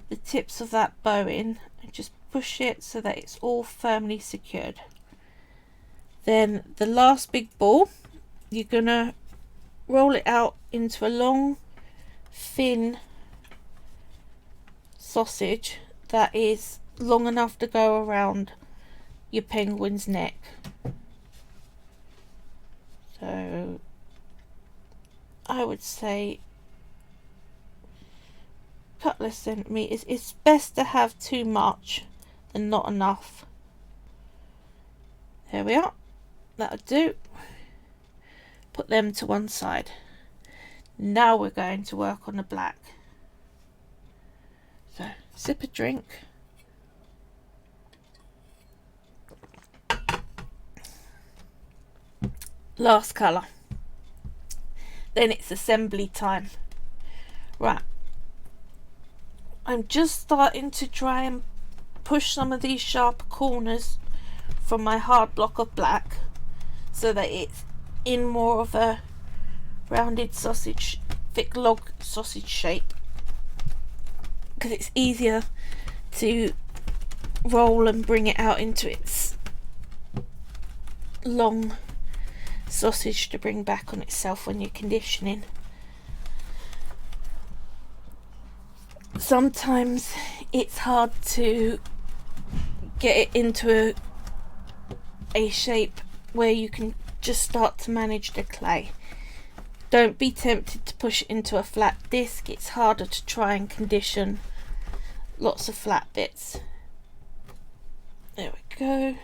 the tips of that bow in and just push it so that it's all firmly secured. Then the last big ball, you're gonna roll it out into a long, thin sausage that is long enough to go around your penguin's neck. So I would say a couple of centimeters. It's best to have too much than not enough. There we are. That'll do. Put them to one side. Now we're going to work on the black. So sip a drink. Last colour. Then it's assembly time. Right. I'm just starting to try and push some of these sharp corners from my hard block of black so that it's in more of a rounded sausage, thick log sausage shape, because it's easier to roll and bring it out into its long sausage to bring back on itself when you're conditioning. Sometimes it's hard to get it into a shape where you can just start to manage the clay. Don't be tempted to push it into a flat disc. It's harder to try and condition lots of flat bits. There we go.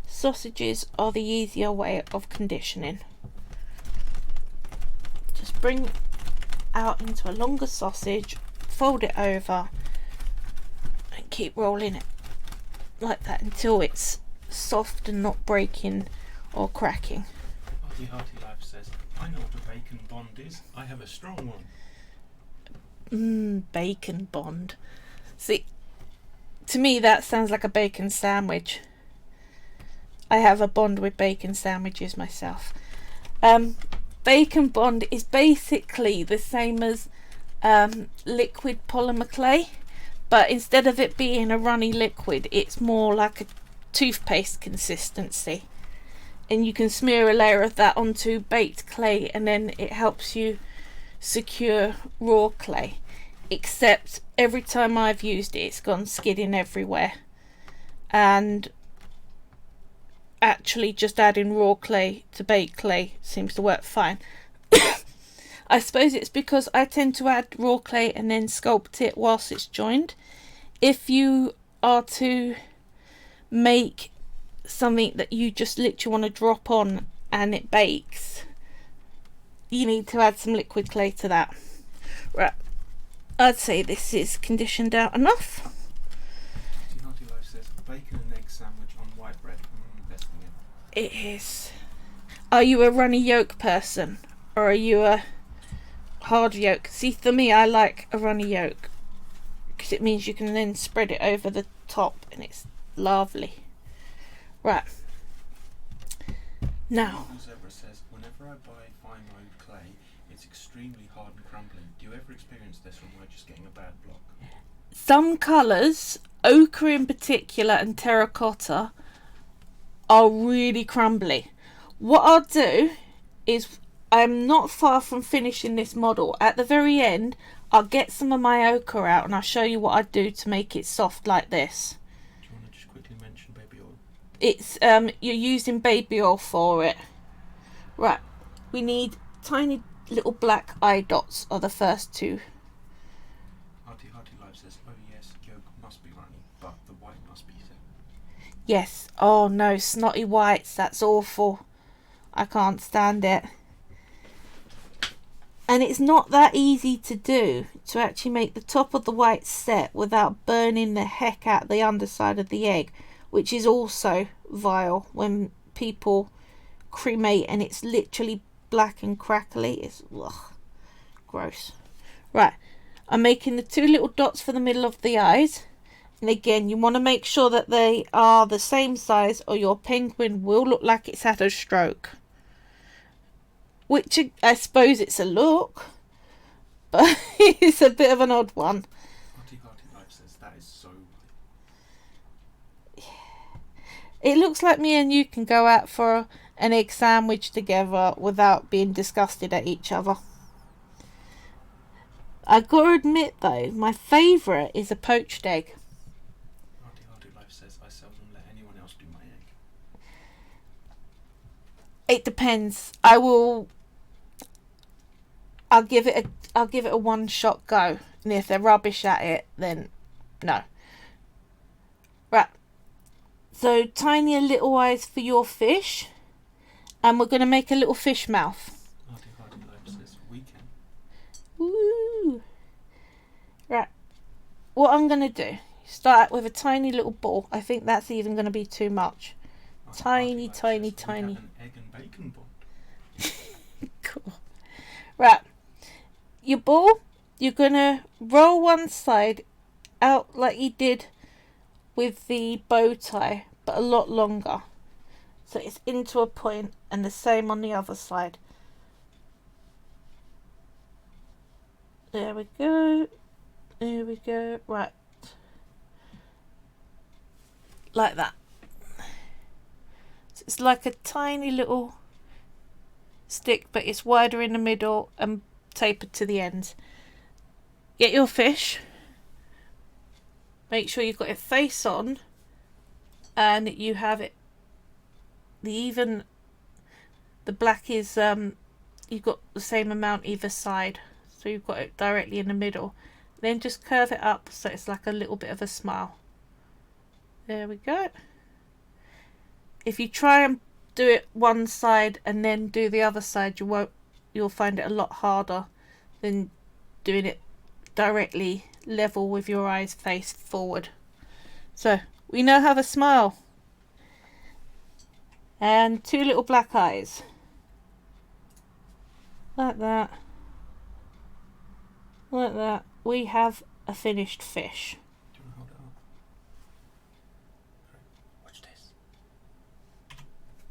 Sausages are the easier way of conditioning. Just bring it out into a longer sausage, fold it over, and keep rolling it like that until it's soft and not breaking or cracking. Hearty Life says, I know what a bacon bond is. I have a strong one. Bacon bond. See, to me that sounds like a bacon sandwich. I have a bond with bacon sandwiches myself. Bacon bond is basically the same as liquid polymer clay, but instead of it being a runny liquid, it's more like a toothpaste consistency, and you can smear a layer of that onto baked clay, and then it helps you secure raw clay. Except every time I've used it, it's gone skidding everywhere, and actually just adding raw clay to baked clay seems to work fine. I suppose it's because I tend to add raw clay and then sculpt it whilst it's joined. If you are to make something that you just literally want to drop on and it bakes, you need to add some liquid clay to that. Right, I'd say this is conditioned out enough. Hearty Life says, bacon and egg sandwich on white bread. Best thing ever. It is. Are you a runny yolk person, or are you a hard yolk? See, for me, I like a runny yolk because it means you can then spread it over the top, and it's lovely. Right. Now. Zebra says, whenever I buy fine mode clay, it's extremely hard and crumbling. Do you ever experience this, or am I just getting a bad block? Some colours, ochre in particular and terracotta, are really crumbly. What I'll do is, I'm not far from finishing this model. At the very end, I'll get some of my ochre out and I'll show you what I do to make it soft like this. Do you want to just quickly mention baby oil? It's you're using baby oil for it. Right, we need tiny little black eye dots are the first two. Hearty Life says, oh yes, yolk must be runny, but the white must be set. Yes. Oh no, snotty whites, that's awful. I can't stand it. And it's not that easy to do, to actually make the top of the white set without burning the heck out the underside of the egg, which is also vile when people cremate and it's literally black and crackly. It's gross. Right, I'm making the two little dots for the middle of the eyes. And again, you want to make sure that they are the same size or your penguin will look like it's had a stroke. Which I suppose it's a look, but it's a bit of an odd one. Hearty Life says, that is so white. It looks like me and you can go out for an egg sandwich together without being disgusted at each other. I gotta admit though, my favourite is a poached egg. Hearty Life says, I seldom let anyone else do my egg. It depends. I'll give it a one shot go, and if they're rubbish at it, then no. Right. So tinier little eyes for your fish, and we're going to make a little fish mouth. Hearty Life says, we can. Woo! Right. What I'm going to do, start with a tiny little ball. I think that's even going to be too much. Tiny. We have an egg and bacon bond. Cool. Right. Your ball, you're going to roll one side out like you did with the bow tie, but a lot longer. So it's into a point, and the same on the other side. There we go. There we go. Right. Like that. So it's like a tiny little stick, but it's wider in the middle and tapered to the ends. Get your fish. Make sure you've got it face on, and you have it. The black is you've got the same amount either side, so you've got it directly in the middle. Then just curve it up so it's like a little bit of a smile. There we go. If you try and do it one side and then do the other side, you'll find it a lot harder than doing it directly level with your eyes face forward. So we now have a smile and two little black eyes like that. Like that. We have a finished fish. Do you want to hold it up? Watch this.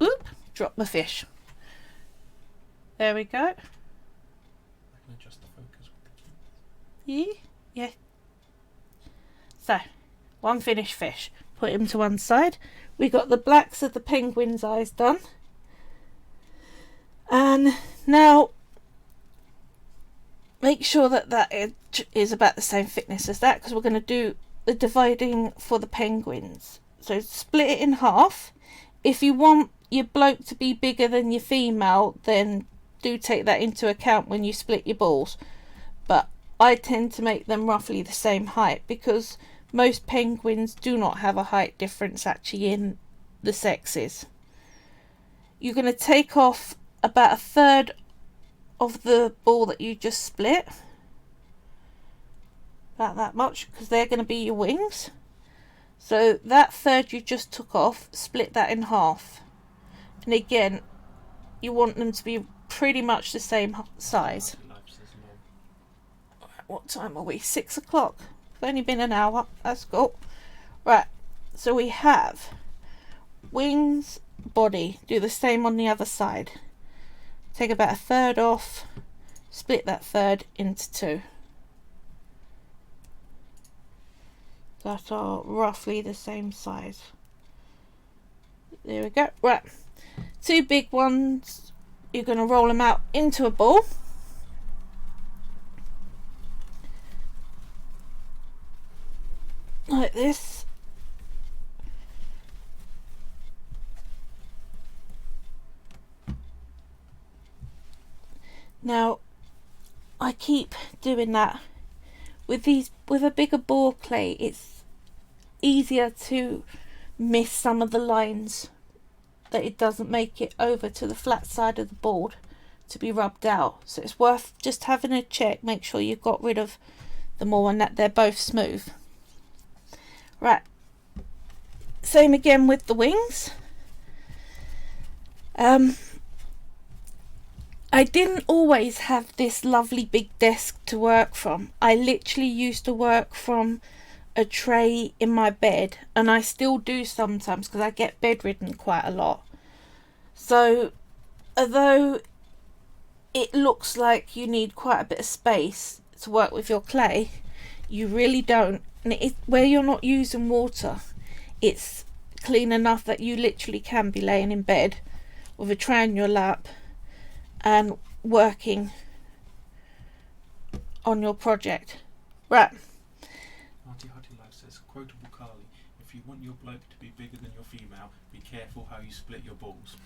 Oop, drop my fish. There we go. I can adjust the focus with the key. Yeah. So, one finished fish. Put him to one side. We got the blacks of the penguin's eyes done. And now, make sure that that edge is about the same thickness as that, because we're going to do the dividing for the penguins. So split it in half. If you want your bloke to be bigger than your female, then do take that into account when you split your balls. But I tend to make them roughly the same height, because most penguins do not have a height difference actually in the sexes. You're going to take off about a third of the ball that you just split, about that much, because they're going to be your wings. So that third you just took off, split that in half, and again you want them to be pretty much the same size. What time are we? 6 o'clock. It's only been an hour. That's cool. Right, so we have wings, body. Do the same on the other side. Take about a third off, split that third into two. That are roughly the same size. There we go. Right, two big ones. You're going to roll them out into a ball. Like this. Now, I keep doing that with a bigger ball clay. It's easier to miss some of the lines, that it doesn't make it over to the flat side of the board to be rubbed out. So it's worth just having a check, make sure you've got rid of them all and that they're both smooth. Right, same again with the wings. I didn't always have this lovely big desk to work from. I literally used to work from a tray in my bed, and I still do sometimes because I get bedridden quite a lot. So although it looks like you need quite a bit of space to work with your clay, you really don't. And where you're not using water, it's clean enough that you literally can be laying in bed with a tray on your lap and working on your project. Right. Auntie Hutty Life says, quotable Carly, if you want your bloke to be bigger than your female, be careful how you split your balls.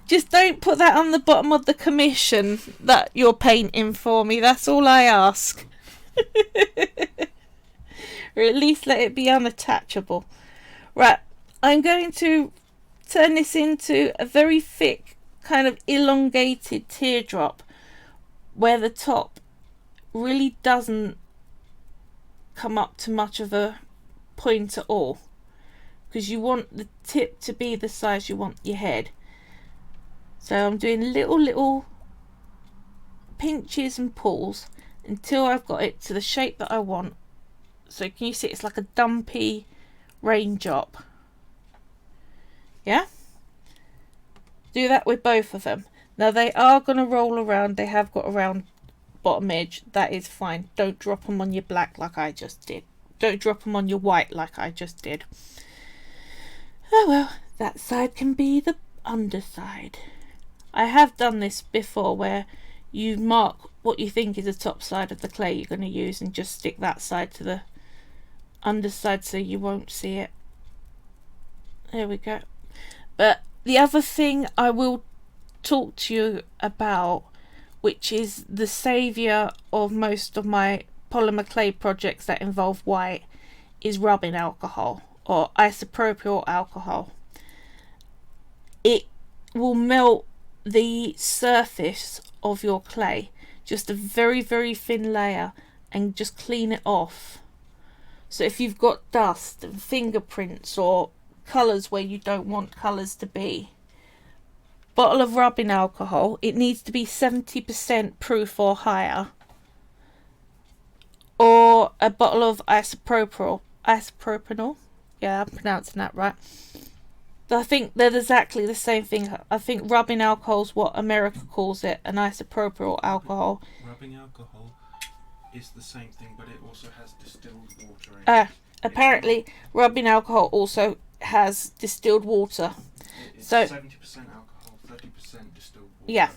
Just don't put that on the bottom of the commission that you're painting for me. That's all I ask. Or at least let it be unattachable. Right, I'm going to turn this into a very thick, kind of elongated teardrop where the top really doesn't come up to much of a point at all, because you want the tip to be the size you want your head. So I'm doing little pinches and pulls until I've got it to the shape that I want. So can you see it's like a dumpy raindrop? Yeah? Do that with both of them. Now they are going to roll around. They have got a round bottom edge. That is fine. Don't drop them on your black like I just did. Don't drop them on your white like I just did. Oh well, that side can be the underside. I have done this before where you mark what you think is the top side of the clay you're going to use and just stick that side to the underside so you won't see it. There we go. But the other thing I will talk to you about, which is the saviour of most of my polymer clay projects that involve white, is rubbing alcohol or isopropyl alcohol. It will melt the surface of your clay, just a very thin layer, and just clean it off. So if you've got dust and fingerprints or colours where you don't want colours to be, bottle of rubbing alcohol, it needs to be 70% proof or higher, or a bottle of isopropyl, yeah, I'm pronouncing that right. I think they're exactly the same thing. I think rubbing alcohol is what America calls it, an isopropyl alcohol. Rubbing alcohol is the same thing, but it also has distilled water in it. Apparently, rubbing alcohol also has distilled water. It's so 70% alcohol, 30% distilled water. Yeah.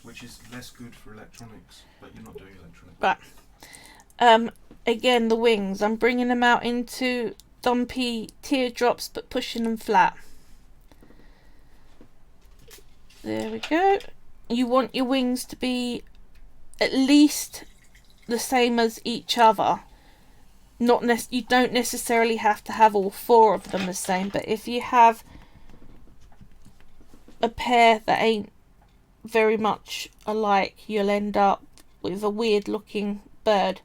Which is less good for electronics, but you're not doing electronics. Right. Again, the wings. I'm bringing them out into dumpy teardrops, but pushing them flat. There we go. You want your wings to be at least the same as each other. You don't necessarily have to have all four of them the same, but if you have a pair that ain't very much alike, you'll end up with a weird looking bird.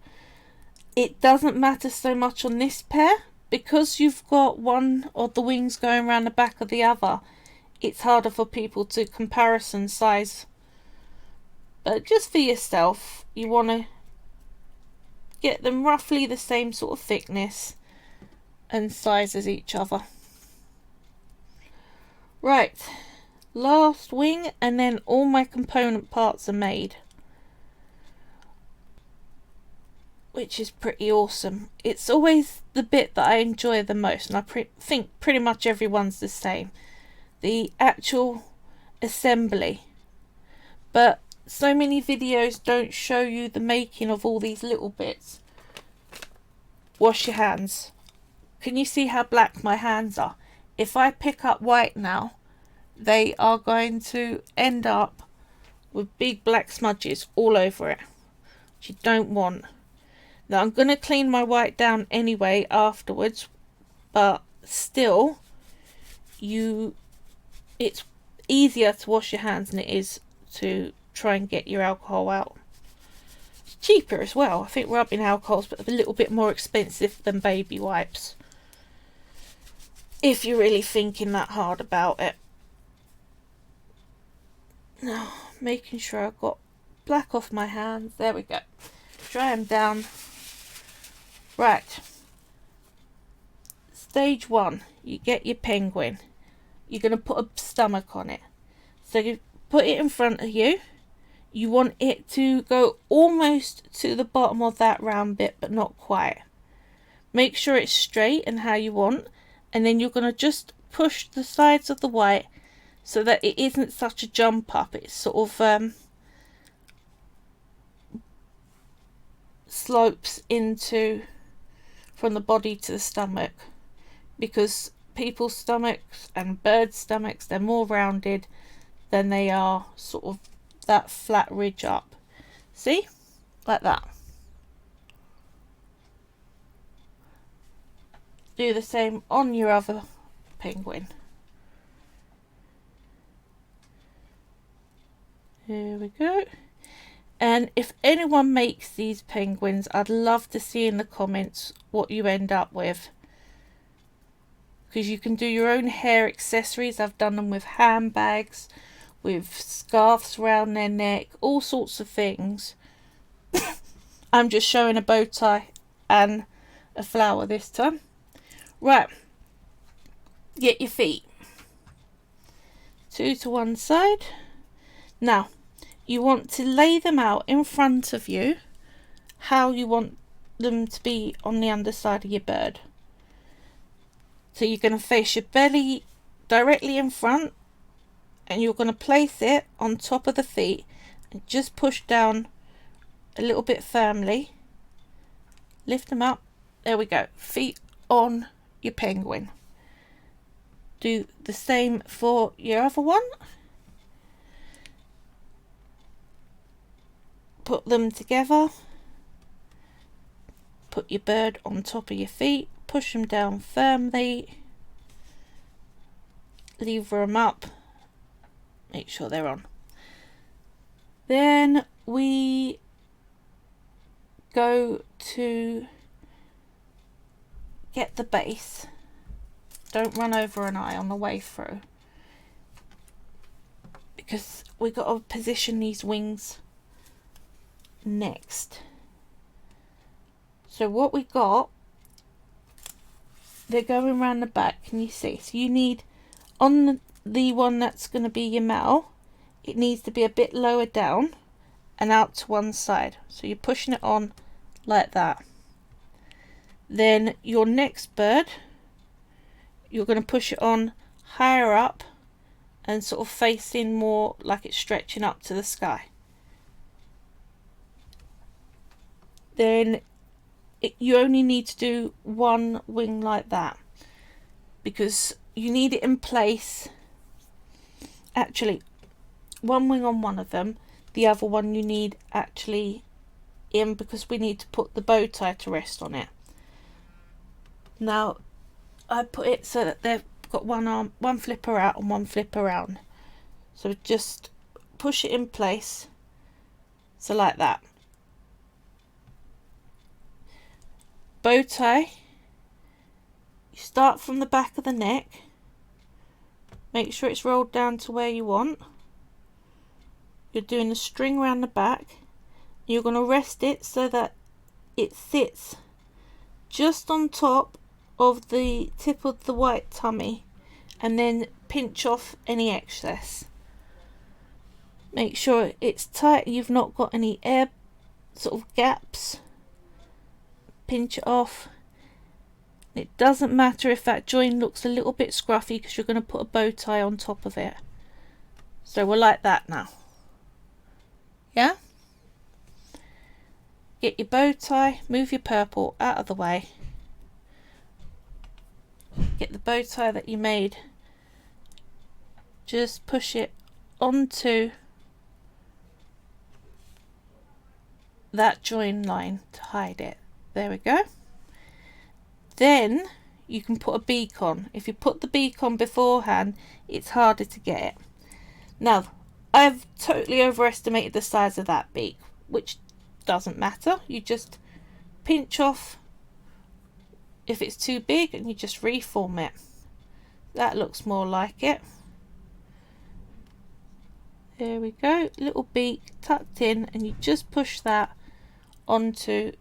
It doesn't matter so much on this pair, because you've got one of the wings going around the back of the other. It's harder for people to comparison size. But just for yourself, you want to get them roughly the same sort of thickness and size as each other. Right, last wing, and then all my component parts are made, which is pretty awesome. It's always the bit that I enjoy the most, and I think pretty much everyone's the same, the actual assembly. But so many videos don't show you the making of all these little bits. Wash your hands. Can you see how black my hands are? If I pick up white now, they are going to end up with big black smudges all over it, which you don't want. Now I'm going to clean my white down anyway afterwards, but still, it's easier to wash your hands than it is to try and get your alcohol out. It's cheaper as well. I think rubbing alcohol's a little bit more expensive than baby wipes, if you're really thinking that hard about it. Now, making sure I've got black off my hands. There we go. Dry them down. Right. Stage 1. You get your penguin. You're going to put a stomach on it. So you put it in front of you. You want it to go almost to the bottom of that round bit, but not quite. Make sure it's straight and how you want. And then you're going to just push the sides of the white so that it isn't such a jump up. It's sort of slopes into from the body to the stomach, because people's stomachs and birds' stomachs, they're more rounded than they are sort of that flat ridge up. See? Like that. Do the same on your other penguin. Here we go. And if anyone makes these penguins, I'd love to see in the comments what you end up with, because you can do your own hair accessories. I've done them with handbags, with scarves around their neck, all sorts of things. I'm just showing a bow tie and a flower this time. Right, get your feet 2 to one side. Now you want to lay them out in front of you how you want them to be on the underside of your bird. So you're going to face your belly directly in front, and you're going to place it on top of the feet and just push down a little bit firmly. Lift them up. There we go. Feet on your penguin. Do the same for your other one. Put them together. Put your bird on top of your feet. Push them down firmly. Lever them up. Make sure they're on. Then we go to get the base. Don't run over an eye on the way through, because we've got to position these wings next. So what we got, they're going around the back. Can you see? So you need, on the one that's going to be your male, it needs to be a bit lower down and out to one side. So you're pushing it on like that. Then your next bird, you're going to push it on higher up and sort of facing more like it's stretching up to the sky. Then you only need to do one wing like that, because you need it in place. Actually, one wing on one of them, the other one you need actually in, because we need to put the bow tie to rest on it. Now I put it so that they've got one arm, one flipper out and one flipper around. So just push it in place, so like that. Bow tie, you start from the back of the neck, make sure it's rolled down to where you want. You're doing the string around the back. You're going to rest it so that it sits just on top of the tip of the white tummy, and then pinch off any excess. Make sure it's tight, you've not got any air sort of gaps. Pinch it off. It doesn't matter if that join looks a little bit scruffy because you're going to put a bow tie on top of it. So we're like that now. Yeah? Get your bow tie, move your purple out of the way. Get the bow tie that you made. Just push it onto that join line to hide it. There we go. Then you can put a beak on. If you put the beak on beforehand, it's harder to get it. Now, I've totally overestimated the size of that beak, which doesn't matter. You just pinch off if it's too big and you just reform it. That looks more like it. There we go, little beak tucked in, and you just push that onto.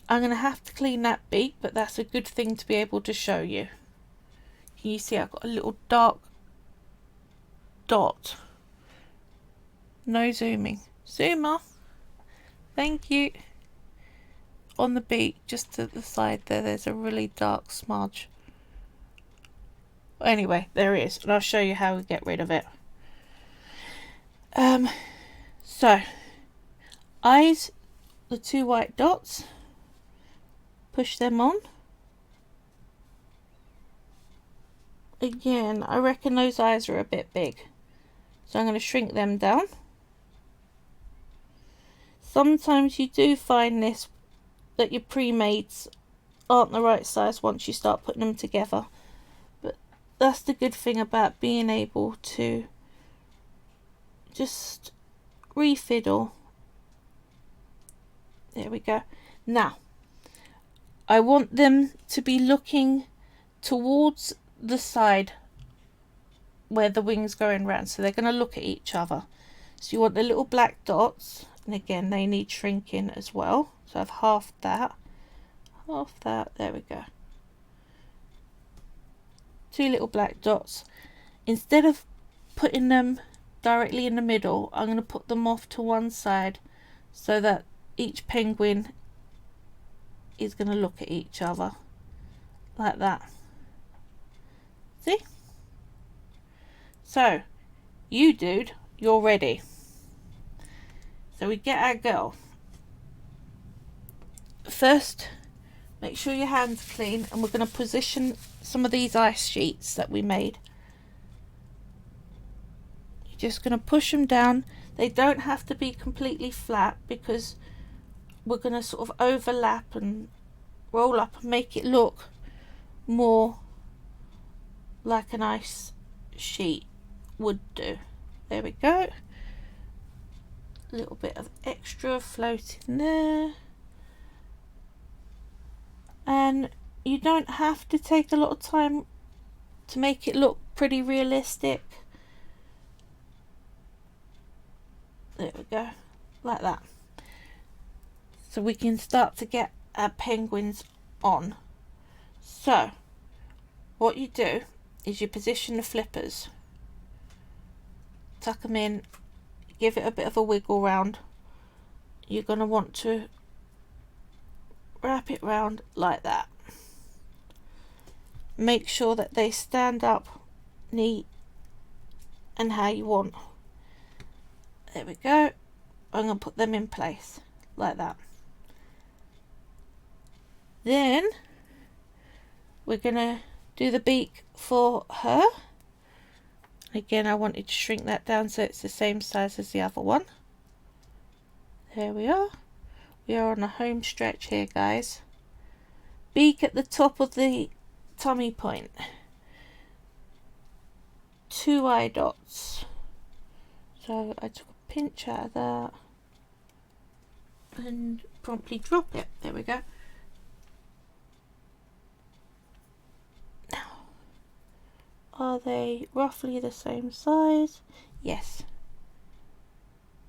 I'm going to have to clean that beak, but that's a good thing to be able to show you. Can you see I've got a little dark dot? No zooming. Zoomer. Thank you. On the beak, just to the side there, there's a really dark smudge. Anyway, there it is, and I'll show you how we get rid of it. So, eyes, the two white dots, push them on. Again, I reckon those eyes are a bit big, so I'm going to shrink them down. Sometimes you do find this, that your pre-mades aren't the right size once you start putting them together, but that's the good thing about being able to just refiddle. There we go. Now, I want them to be looking towards the side where the wing's going round, so they're going to look at each other. So you want the little black dots, and again they need shrinking as well, so I've half that, there we go. Two little black dots. Instead of putting them directly in the middle, I'm going to put them off to one side so that each penguin is going to look at each other like that. See? So, you dude, you're ready. So we get our girl. First, make sure your hands are clean, and we're going to position some of these ice sheets that we made. You're just going to push them down. They don't have to be completely flat because we're going to sort of overlap and roll up and make it look more like an ice sheet would do. There we go. A little bit of extra floating there. And you don't have to take a lot of time to make it look pretty realistic. There we go, like that. So we can start to get our penguins on. So what you do is you position the flippers, tuck them in, give it a bit of a wiggle round. You're going to want to wrap it round like that. Make sure that they stand up neat and how you want. There we go. I'm going to put them in place like that. Then we're going to do the beak for her. Again, I wanted to shrink that down so it's the same size as the other one. There we are. We are on a home stretch here, guys. Beak at the top of the tummy point. 2 eye dots. So I took a pinch out of that and promptly drop it. There we go. Now, are they roughly the same size? Yes.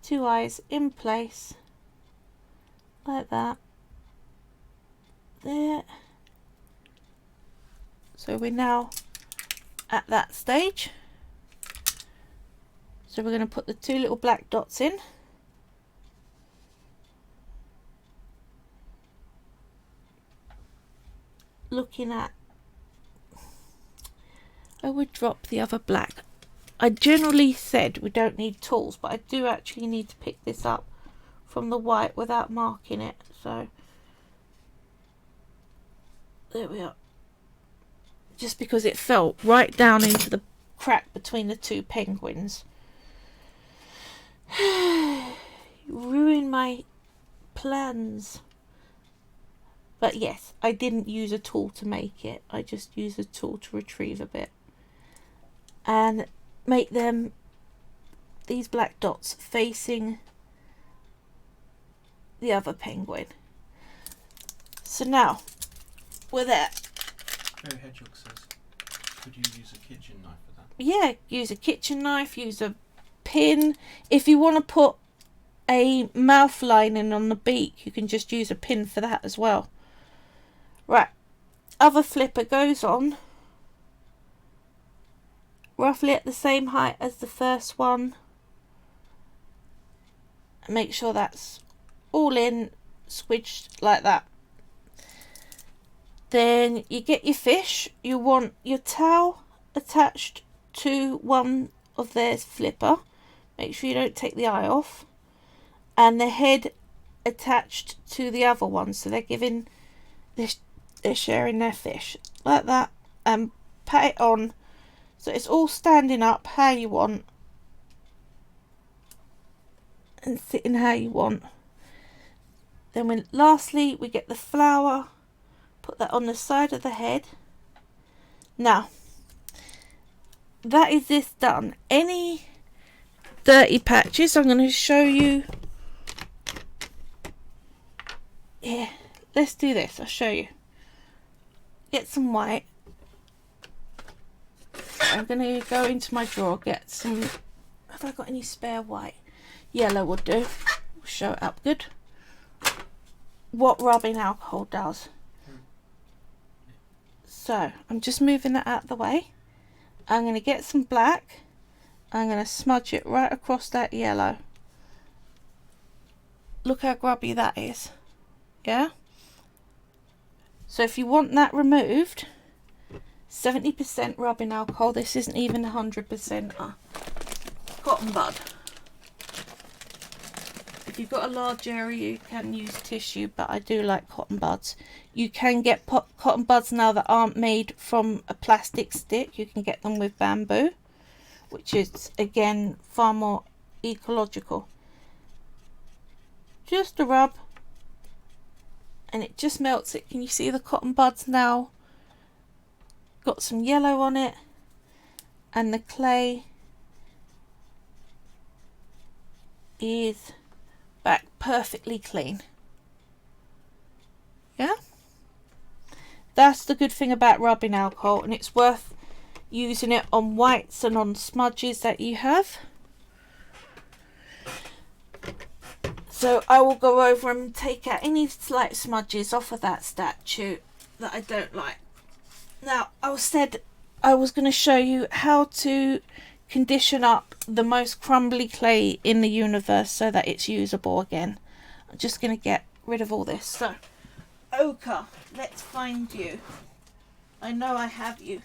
2 eyes in place like that. There. So we're now at that stage. So we're going to put the 2 little black dots in. Looking at, I would drop the other black. I generally said we don't need tools, but I do actually need to pick this up from the white without marking it. So there we are. Just because it fell right down into the crack between the 2 penguins. Ruined my plans. But yes, I didn't use a tool to make it. I just used a tool to retrieve a bit. And make them, these black dots, facing the other penguin. So now, we're there. Joe Hedgehog says, could you use a kitchen knife for that? Yeah, use a kitchen knife, use a pin. If you want to put a mouth lining on the beak, you can just use a pin for that as well. Right, other flipper goes on roughly at the same height as the first one. Make sure that's all in, squidged like that. Then you get your fish. You want your towel attached to one of their flipper. Make sure you don't take the eye off. And the head attached to the other one, so they're giving this, they're sharing their fish like that, and pat it on so it's all standing up how you want and sitting how you want. Then lastly we get the flower, put that on the side of the head. Now that is this done. Any dirty patches I'm going to show you. Yeah, let's do this. I'll show you. Get some white. I'm going to go into my drawer, get some, have I got any spare white? Yellow would do. We'll show it up good. What rubbing alcohol does. So I'm just moving that out of the way. I'm going to get some black. I'm going to smudge it right across that yellow. Look how grubby that is. Yeah? So if you want that removed, 70% rubbing alcohol. This isn't even 100% cotton bud. If you've got a large area you can use tissue, but I do like cotton buds. You can get cotton buds now that aren't made from a plastic stick. You can get them with bamboo, which is again far more ecological. Just a rub and it just melts it. Can you see the cotton buds now? Got some yellow on it, and the clay is back perfectly clean. Yeah, that's the good thing about rubbing alcohol, and it's worth using it on whites and on smudges that you have. So I will go over and take out any slight smudges off of that statue that I don't like. Now, I said I was going to show you how to condition up the most crumbly clay in the universe so that it's usable again. I'm just going to get rid of all this. So, ochre, let's find you. I know I have you.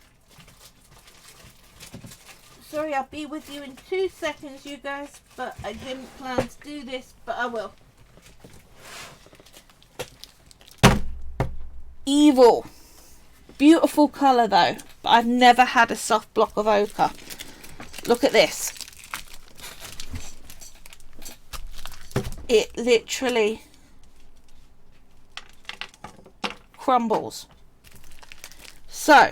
Sorry, I'll be with you in 2 seconds, you guys, but I didn't plan to do this, but I will. Evil. Beautiful colour though, but I've never had a soft block of ochre. Look at this. It literally crumbles. So,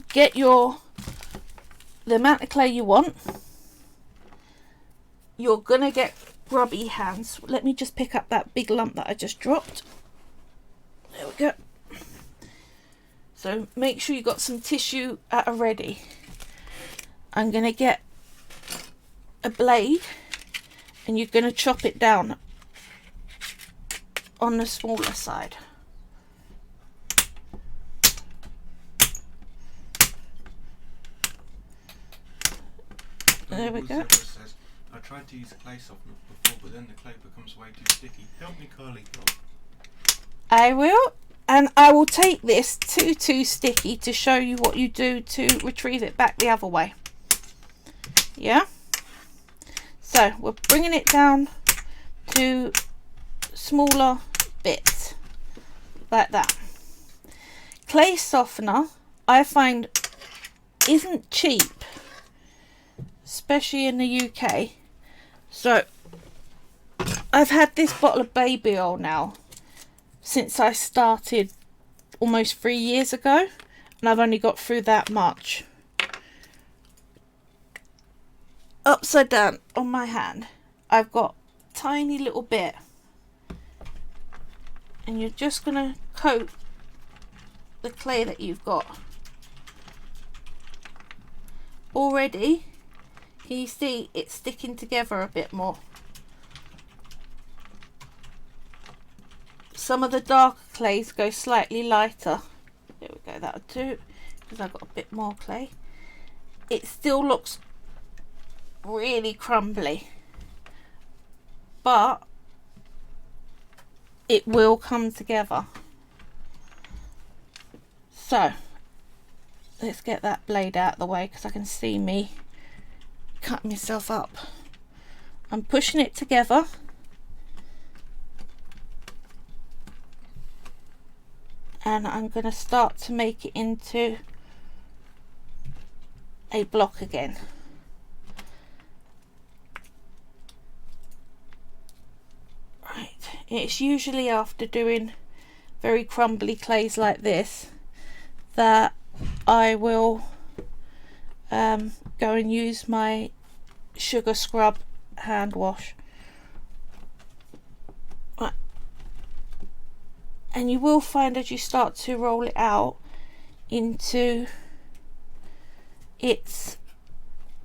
get the amount of clay you want. You're gonna get grubby hands. Let me just pick up that big lump that I just dropped. There we go. So make sure you got some tissue at a ready. I'm going to get a blade and you're going to chop it down on the smaller side. There we go. Says, I tried to use a clay softener before, but then the clay becomes way too sticky. Help me, Carly. Help. I will, and I will take this too sticky to show you what you do to retrieve it back the other way. Yeah? So we're bringing it down to smaller bits like that. Clay softener, I find, isn't cheap, especially in the UK. So I've had this bottle of baby oil now since I started almost 3 years ago, and I've only got through that much. Upside down on my hand, I've got a tiny little bit, and you're just going to coat the clay that you've got. Already, can you see it's sticking together a bit more? Some of the darker clays go slightly lighter. There we go, that'll do, because I've got a bit more clay. It still looks really crumbly, but it will come together. So let's get that blade out of the way, because I can see me cut myself up. I'm pushing it together, and I'm going to start to make it into a block again. Right, it's usually after doing very crumbly clays like this that I will go and use my sugar scrub hand wash. Right. And you will find as you start to roll it out into its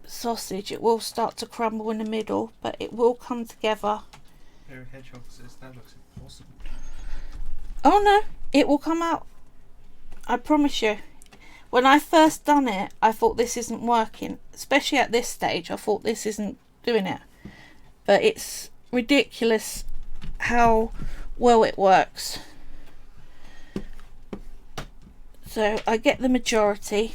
sausage, it will start to crumble in the middle, but it will come together. Eric Hedgehog says that looks impossible. Oh no, it will come out, I promise you. When I first done it, I thought this isn't working, especially at this stage. I thought this isn't doing it, but it's ridiculous how well it works. So I get the majority,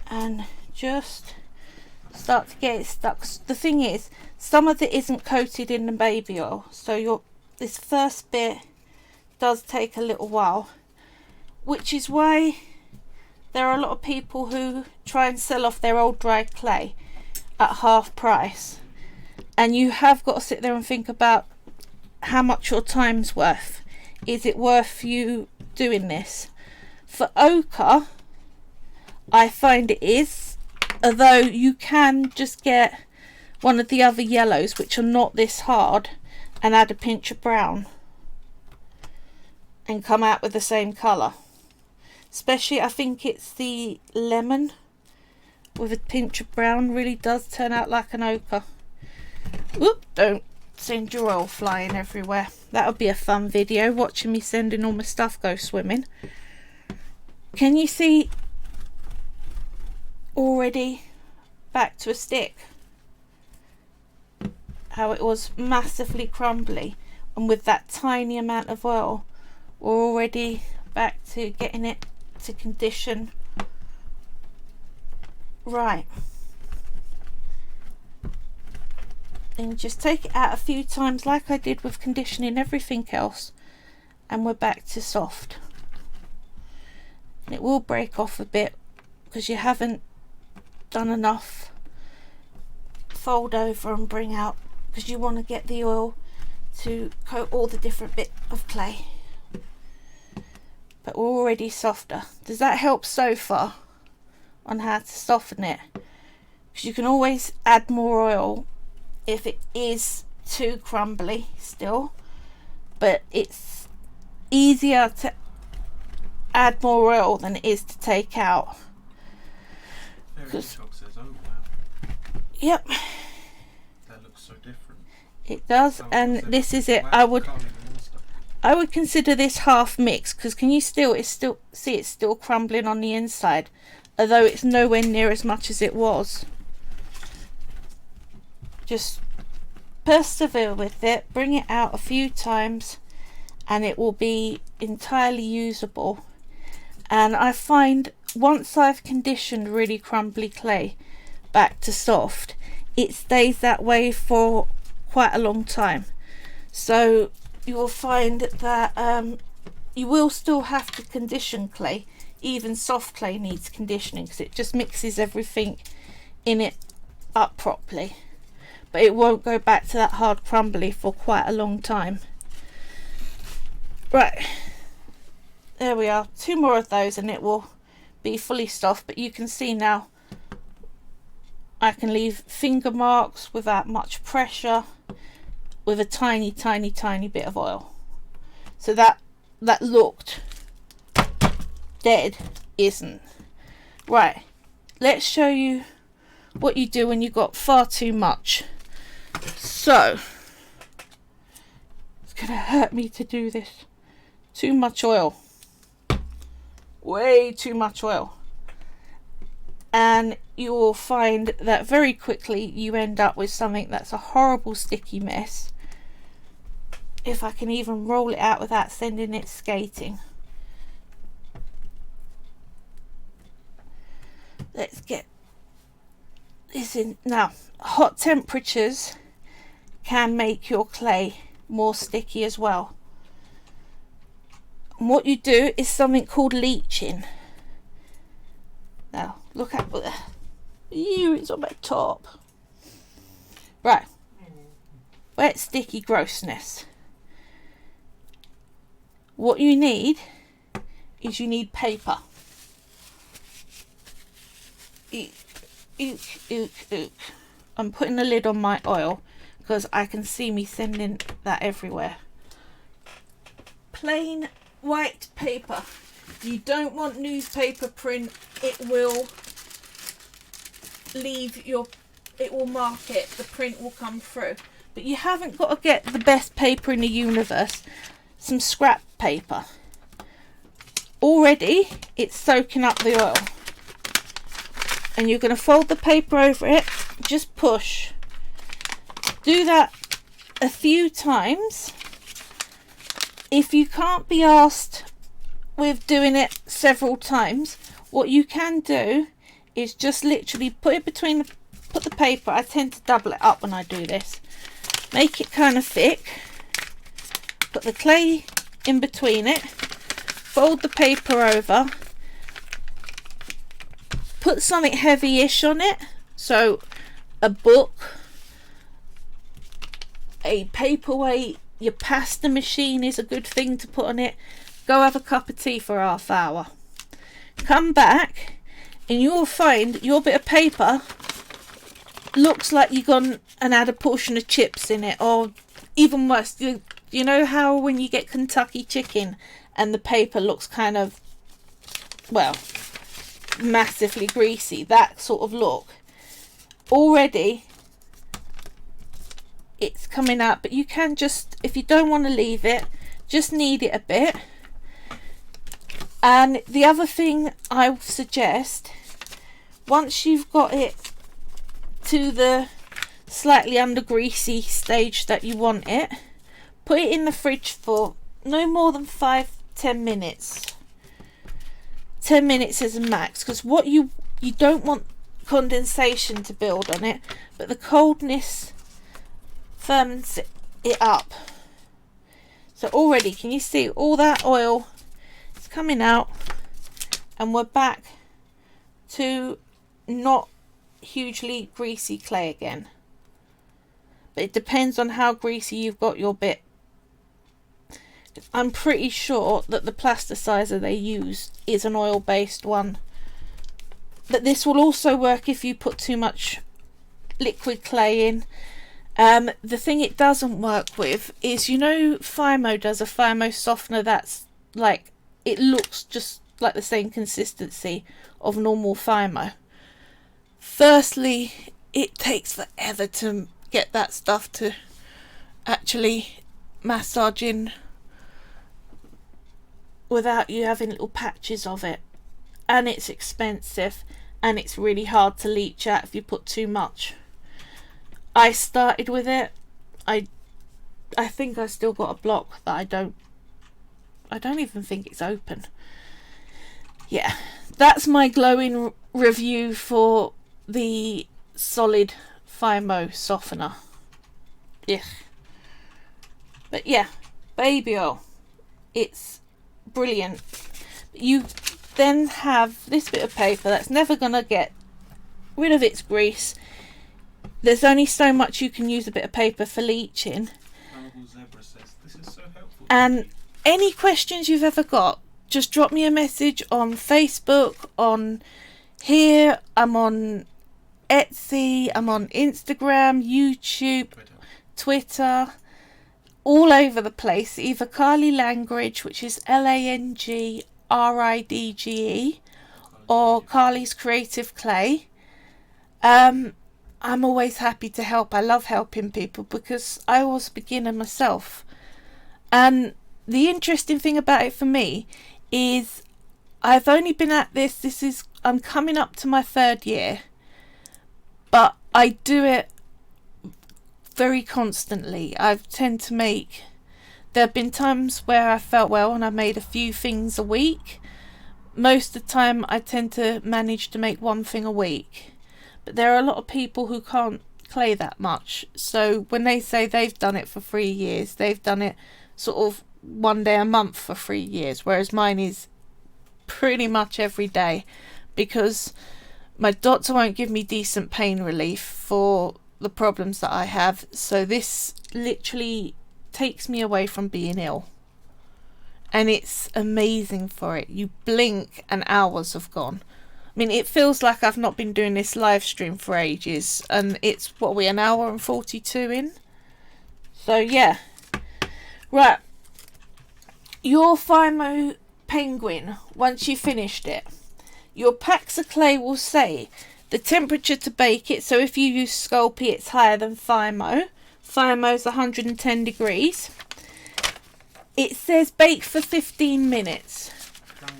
and just start to get it stuck. The thing is, some of it isn't coated in the baby oil, so this first bit does take a little while, which is why there are a lot of people who try and sell off their old dry clay at half price, and you have got to sit there and think about how much your time's worth. Is it worth you doing this? For ochre, I find it is, although you can just get one of the other yellows which are not this hard and add a pinch of brown and come out with the same colour. Especially, I think it's the lemon with a pinch of brown really does turn out like an ochre. Oop, don't send your oil flying everywhere. That would be a fun video, watching me sending all my stuff go swimming. Can you see already back to a stick? How it was massively crumbly, and with that tiny amount of oil we're already back to getting it to condition right. And just take it out a few times like I did with conditioning everything else, and we're back to soft. And it will break off a bit because you haven't done enough fold over and bring out, because you want to get the oil to coat all the different bits of clay. But we're already softer. Does that help so far on how to soften it? Because you can always add more oil if it is too crumbly still, but it's easier to add more oil than it is to take out. Says, oh wow. Yep, so different. It does, So and it's this is it. wow, I would colouring and stuff. I would consider this half mixed, because can you still, it's still crumbling on the inside, although it's nowhere near as much as it was. Just persevere with it, bring it out a few times, and it will be entirely usable. And I find once I've conditioned really crumbly clay back to soft, it stays that way for quite a long time. So you will find that you will still have to condition clay. Even soft clay needs conditioning, because it just mixes everything in it up properly, but it won't go back to that hard crumbly for quite a long time. Right, there we are, 2 more of those and it will be fully soft. But you can see now I can leave finger marks without much pressure, with a tiny bit of oil. So that looked dead isn't. Right, let's show you what you do when you got far too much. So it's gonna hurt me to do this. Too much oil, way too much oil, and you will find that very quickly you end up with something that's a horrible sticky mess. If I can even roll it out without sending it skating. Let's get this in. Now, hot temperatures can make your clay more sticky as well. And what you do is something called leaching. Now, look at it's on my top. Right, wet sticky grossness. What you need is you need paper. Eek. I'm putting a lid on my oil because I can see me sending that everywhere. Plain white paper. You don't want newspaper print. It will mark it. The print will come through. But you haven't got to get the best paper in the universe. Some scrap paper. Already it's soaking up the oil. And you're going to fold the paper over it. Just push. Do that a few times. If you can't be asked with doing it several times, what you can do is just literally put the paper. I tend to double it up when I do this. Make it kind of thick. Put the clay in between it. Fold the paper over. Put something heavy-ish on it. So a book, a paperweight, your pasta machine is a good thing to put on it. Go have a cup of tea for half hour. Come back and you'll find your bit of paper looks like you've gone and had a portion of chips in it, or even worse, you know how when you get Kentucky chicken and the paper looks kind of, well, massively greasy, that sort of look. Already it's coming out, but you can just, if you don't want to leave it, just knead it a bit. And the other thing I would suggest, once you've got it to the slightly under greasy stage that you want it, put it in the fridge for no more than 5-10 minutes. 10 minutes is a max, because what you don't want condensation to build on it, but the coldness firms it up. So already, can you see all that oil is coming out, and we're back to not hugely greasy clay again. But it depends on how greasy you've got your bit. I'm pretty sure that the plasticizer they use is an oil-based one. But this will also work if you put too much liquid clay in. The thing it doesn't work with is, you know, Fimo does a Fimo softener that's like, it looks just like the same consistency of normal Fimo. Firstly, it takes forever to get that stuff to actually massage in without you having little patches of it. And it's expensive, and it's really hard to leach out if you put too much. I started with it. I think I still got a block that I don't even think it's open. Yeah, that's my glowing review for the solid Fimo softener. Yeah. But yeah, baby oil. It's brilliant. You then have this bit of paper that's never going to get rid of its grease. There's only so much you can use a bit of paper for leaching. Zebra says, this is so helpful. And any questions you've ever got, just drop me a message on Facebook, on here, I'm on Etsy, I'm on Instagram, YouTube, Twitter, all over the place. Either Carly Langridge, which is LANGRIDGE, or Carly's Creative Clay. I'm always happy to help. I love helping people because I was a beginner myself. And the interesting thing about it for me is I've only been at this, I'm coming up to my 3rd year, but I do it very constantly. I tend to make, there have been times where I felt well and I made a few things a week. Most of the time I tend to manage to make one thing a week. But there are a lot of people who can't clay that much. So when they say they've done it for 3 years, they've done it sort of one day a month for 3 years. Whereas mine is pretty much every day. Because my doctor won't give me decent pain relief for the problems that I have. So this literally takes me away from being ill. And it's amazing for it. You blink and hours have gone. I mean, it feels like I've not been doing this live stream for ages, and it's, what are we, an hour and 42 in? So, yeah. Right. Your Fimo Penguin, once you finished it, your packs of clay will say the temperature to bake it. So if you use Sculpey, it's higher than Fimo. Fimo's 110 degrees. It says bake for 15 minutes. I've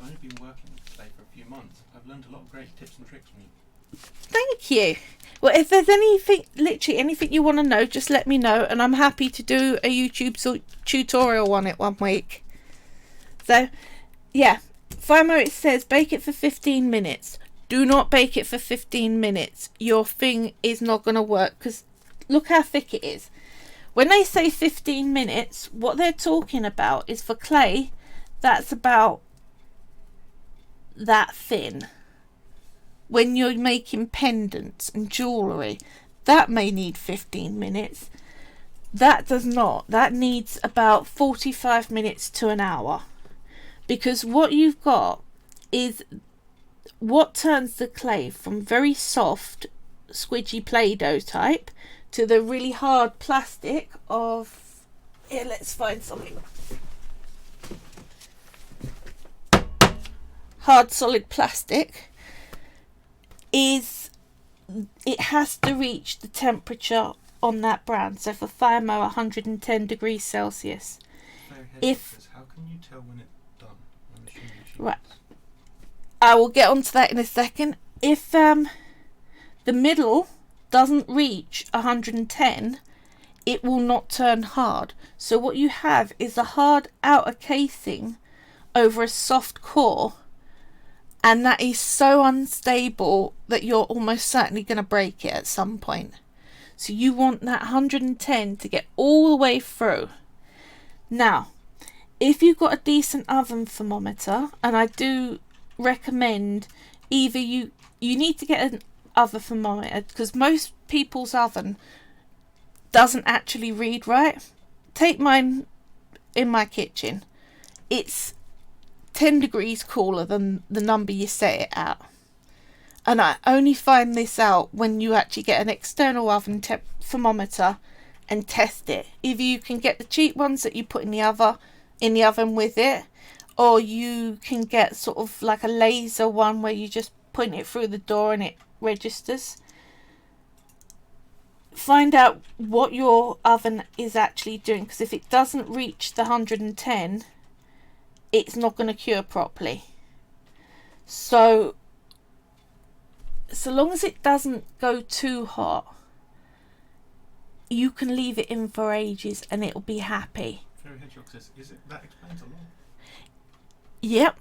only been working with clay for a few months. I've learned a lot of great tips and tricks from you. Thank you. Well, if there's anything, literally anything you want to know, just let me know, and I'm happy to do a YouTube tutorial on it one week. So, yeah, Fimo, it says bake it for 15 minutes. Do not bake it for 15 minutes. Your thing is not going to work, because look how thick it is. When they say 15 minutes, what they're talking about is for clay that's about that thin. When you're making pendants and jewellery, that may need 15 minutes. That does not. That needs about 45 minutes to an hour. Because what you've got is what turns the clay from very soft, squidgy Play-Doh type to the really hard plastic of... Here, let's find something. Hard, solid plastic is... It has to reach the temperature on that brand. So for Fimo, 110 degrees Celsius. If... How can you tell when it's done? Right. I will get onto that in a second. If the middle doesn't reach 110, it will not turn hard. So what you have is a hard outer casing over a soft core, and that is so unstable that you're almost certainly going to break it at some point. So you want that 110 to get all the way through. Now, if you've got a decent oven thermometer, and I do recommend either you need to get an oven thermometer, because most people's oven doesn't actually read right. Take mine in my kitchen. It's 10 degrees cooler than the number you set it at. And I only find this out when you actually get an external oven thermometer and test it. Either you can get the cheap ones that you put in the oven with it, or you can get sort of like a laser one where you just point it through the door and it registers. find out what your oven is actually doing, because if it doesn't reach the 110, it's not going to cure properly. So long as it doesn't go too hot, you can leave it in for ages and it'll be happy. Fairy Hedgehog says, that explains a lot. Yep.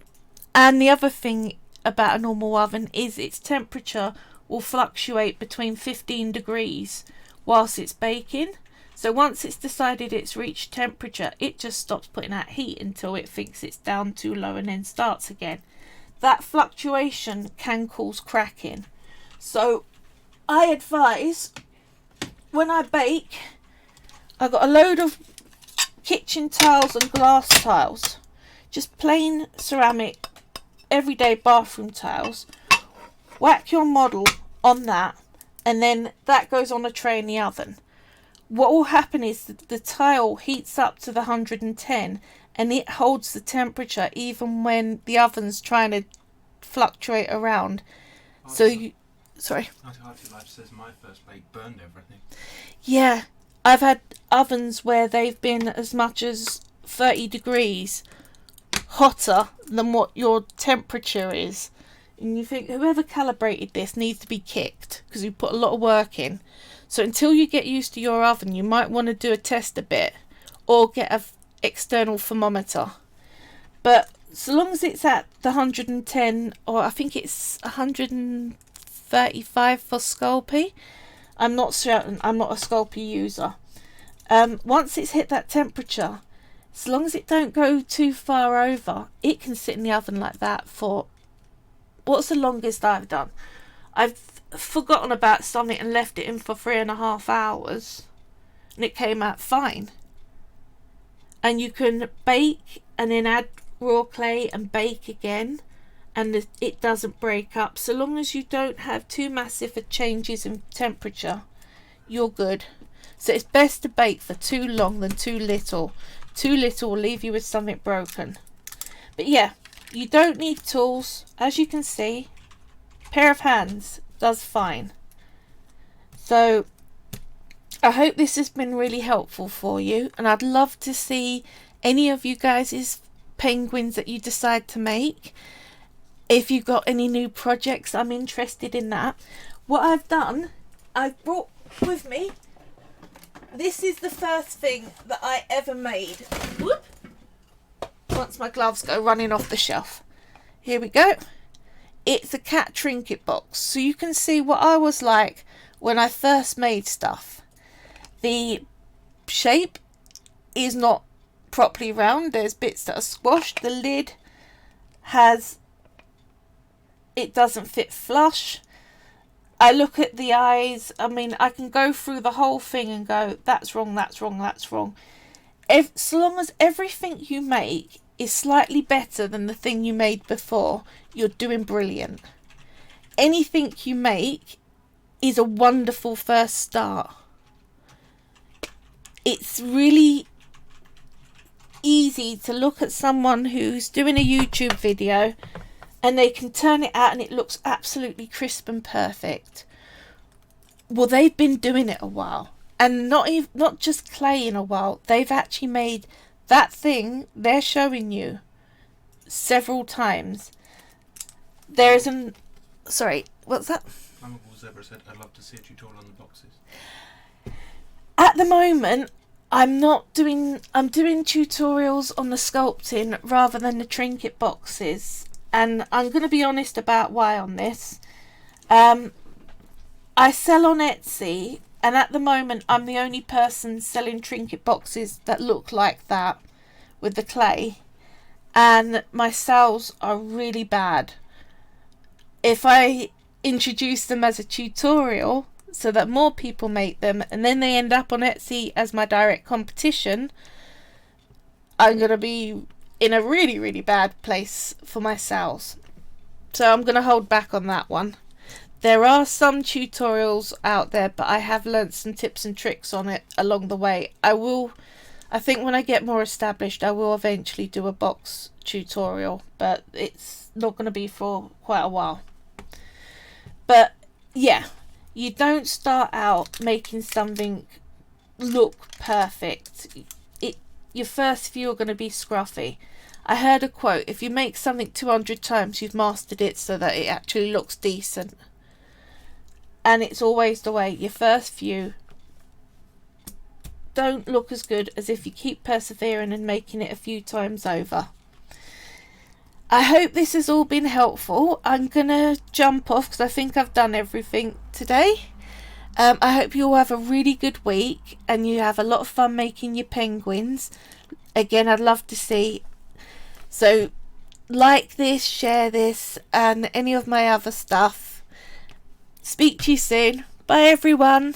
And the other thing about a normal oven is its temperature will fluctuate between 15 degrees whilst it's baking. So once it's decided it's reached temperature, it just stops putting out heat until it thinks it's down too low and then starts again. That fluctuation can cause cracking. So I advise, when I bake, I've got a load of kitchen tiles and glass tiles, just plain ceramic everyday bathroom tiles. Whack your model on that, and then that goes on a tray in the oven. What will happen is that the tile heats up to the 110 and it holds the temperature even when the oven's trying to fluctuate around. Sorry. Hearty Life says my first bake burned everything. Yeah, I've had ovens where they've been as much as 30 degrees hotter than what your temperature is. And you think, whoever calibrated this needs to be kicked, because you put a lot of work in. So until you get used to your oven, you might want to do a test a bit, or get an external thermometer. But so long as it's at the 110, or I think it's 135 for Sculpey. I'm not certain, I'm not a Sculpey user. Once it's hit that temperature, as long as it don't go too far over, it can sit in the oven like that for... What's the longest I've done? I've forgotten about something and left it in for 3.5 hours, and it came out fine. And you can bake and then add raw clay and bake again, and it doesn't break up. So long as you don't have too massive changes in temperature, you're good. So it's best to bake for too long than too little. Too little will leave you with something broken. But yeah, you don't need tools. As you can see, pair of hands does fine. So I hope this has been really helpful for you, and I'd love to see any of you guys' penguins that you decide to make. If you've got any new projects, I'm interested in that. What I've done, I've brought with me, this is the first thing that I ever made. Whoop. Once my gloves go running off the shelf. Here we go. It's a cat trinket box. So you can see what I was like when I first made stuff. The shape is not properly round. There's bits that are squashed. The lid it doesn't fit flush. I look at the eyes. I mean, I can go through the whole thing and go, that's wrong, that's wrong, that's wrong. So long as everything you make is slightly better than the thing you made before, you're doing brilliant. Anything you make is a wonderful first start. It's really easy to look at someone who's doing a YouTube video and they can turn it out and it looks absolutely crisp and perfect. Well, they've been doing it a while, and not just clay in a while. They've actually made that thing they're showing you several times. There's sorry, what's that? Flammable Zebra said, I'd love to see a tutorial on the boxes. At the moment, I'm doing tutorials on the sculpting rather than the trinket boxes. And I'm going to be honest about why on this. I sell on Etsy, and at the moment I'm the only person selling trinket boxes that look like that with the clay, and my sales are really bad. If I introduce them as a tutorial so that more people make them and then they end up on Etsy as my direct competition, I'm going to be in a really, really bad place for my sales. So I'm going to hold back on that one. There are some tutorials out there, but I have learnt some tips and tricks on it along the way. I think when I get more established, I will eventually do a box tutorial, but it's not going to be for quite a while. But yeah, You don't start out making something look perfect. Your first few are going to be scruffy. I heard a quote, if you make something 200 times, you've mastered it so that it actually looks decent. And it's always the way. Your first few don't look as good as if you keep persevering and making it a few times over. I hope this has all been helpful. I'm going to jump off because I think I've done everything today. I hope you all have a really good week and you have a lot of fun making your penguins. Again, I'd love to see. So like this, share this, and any of my other stuff. Speak to you soon. Bye everyone.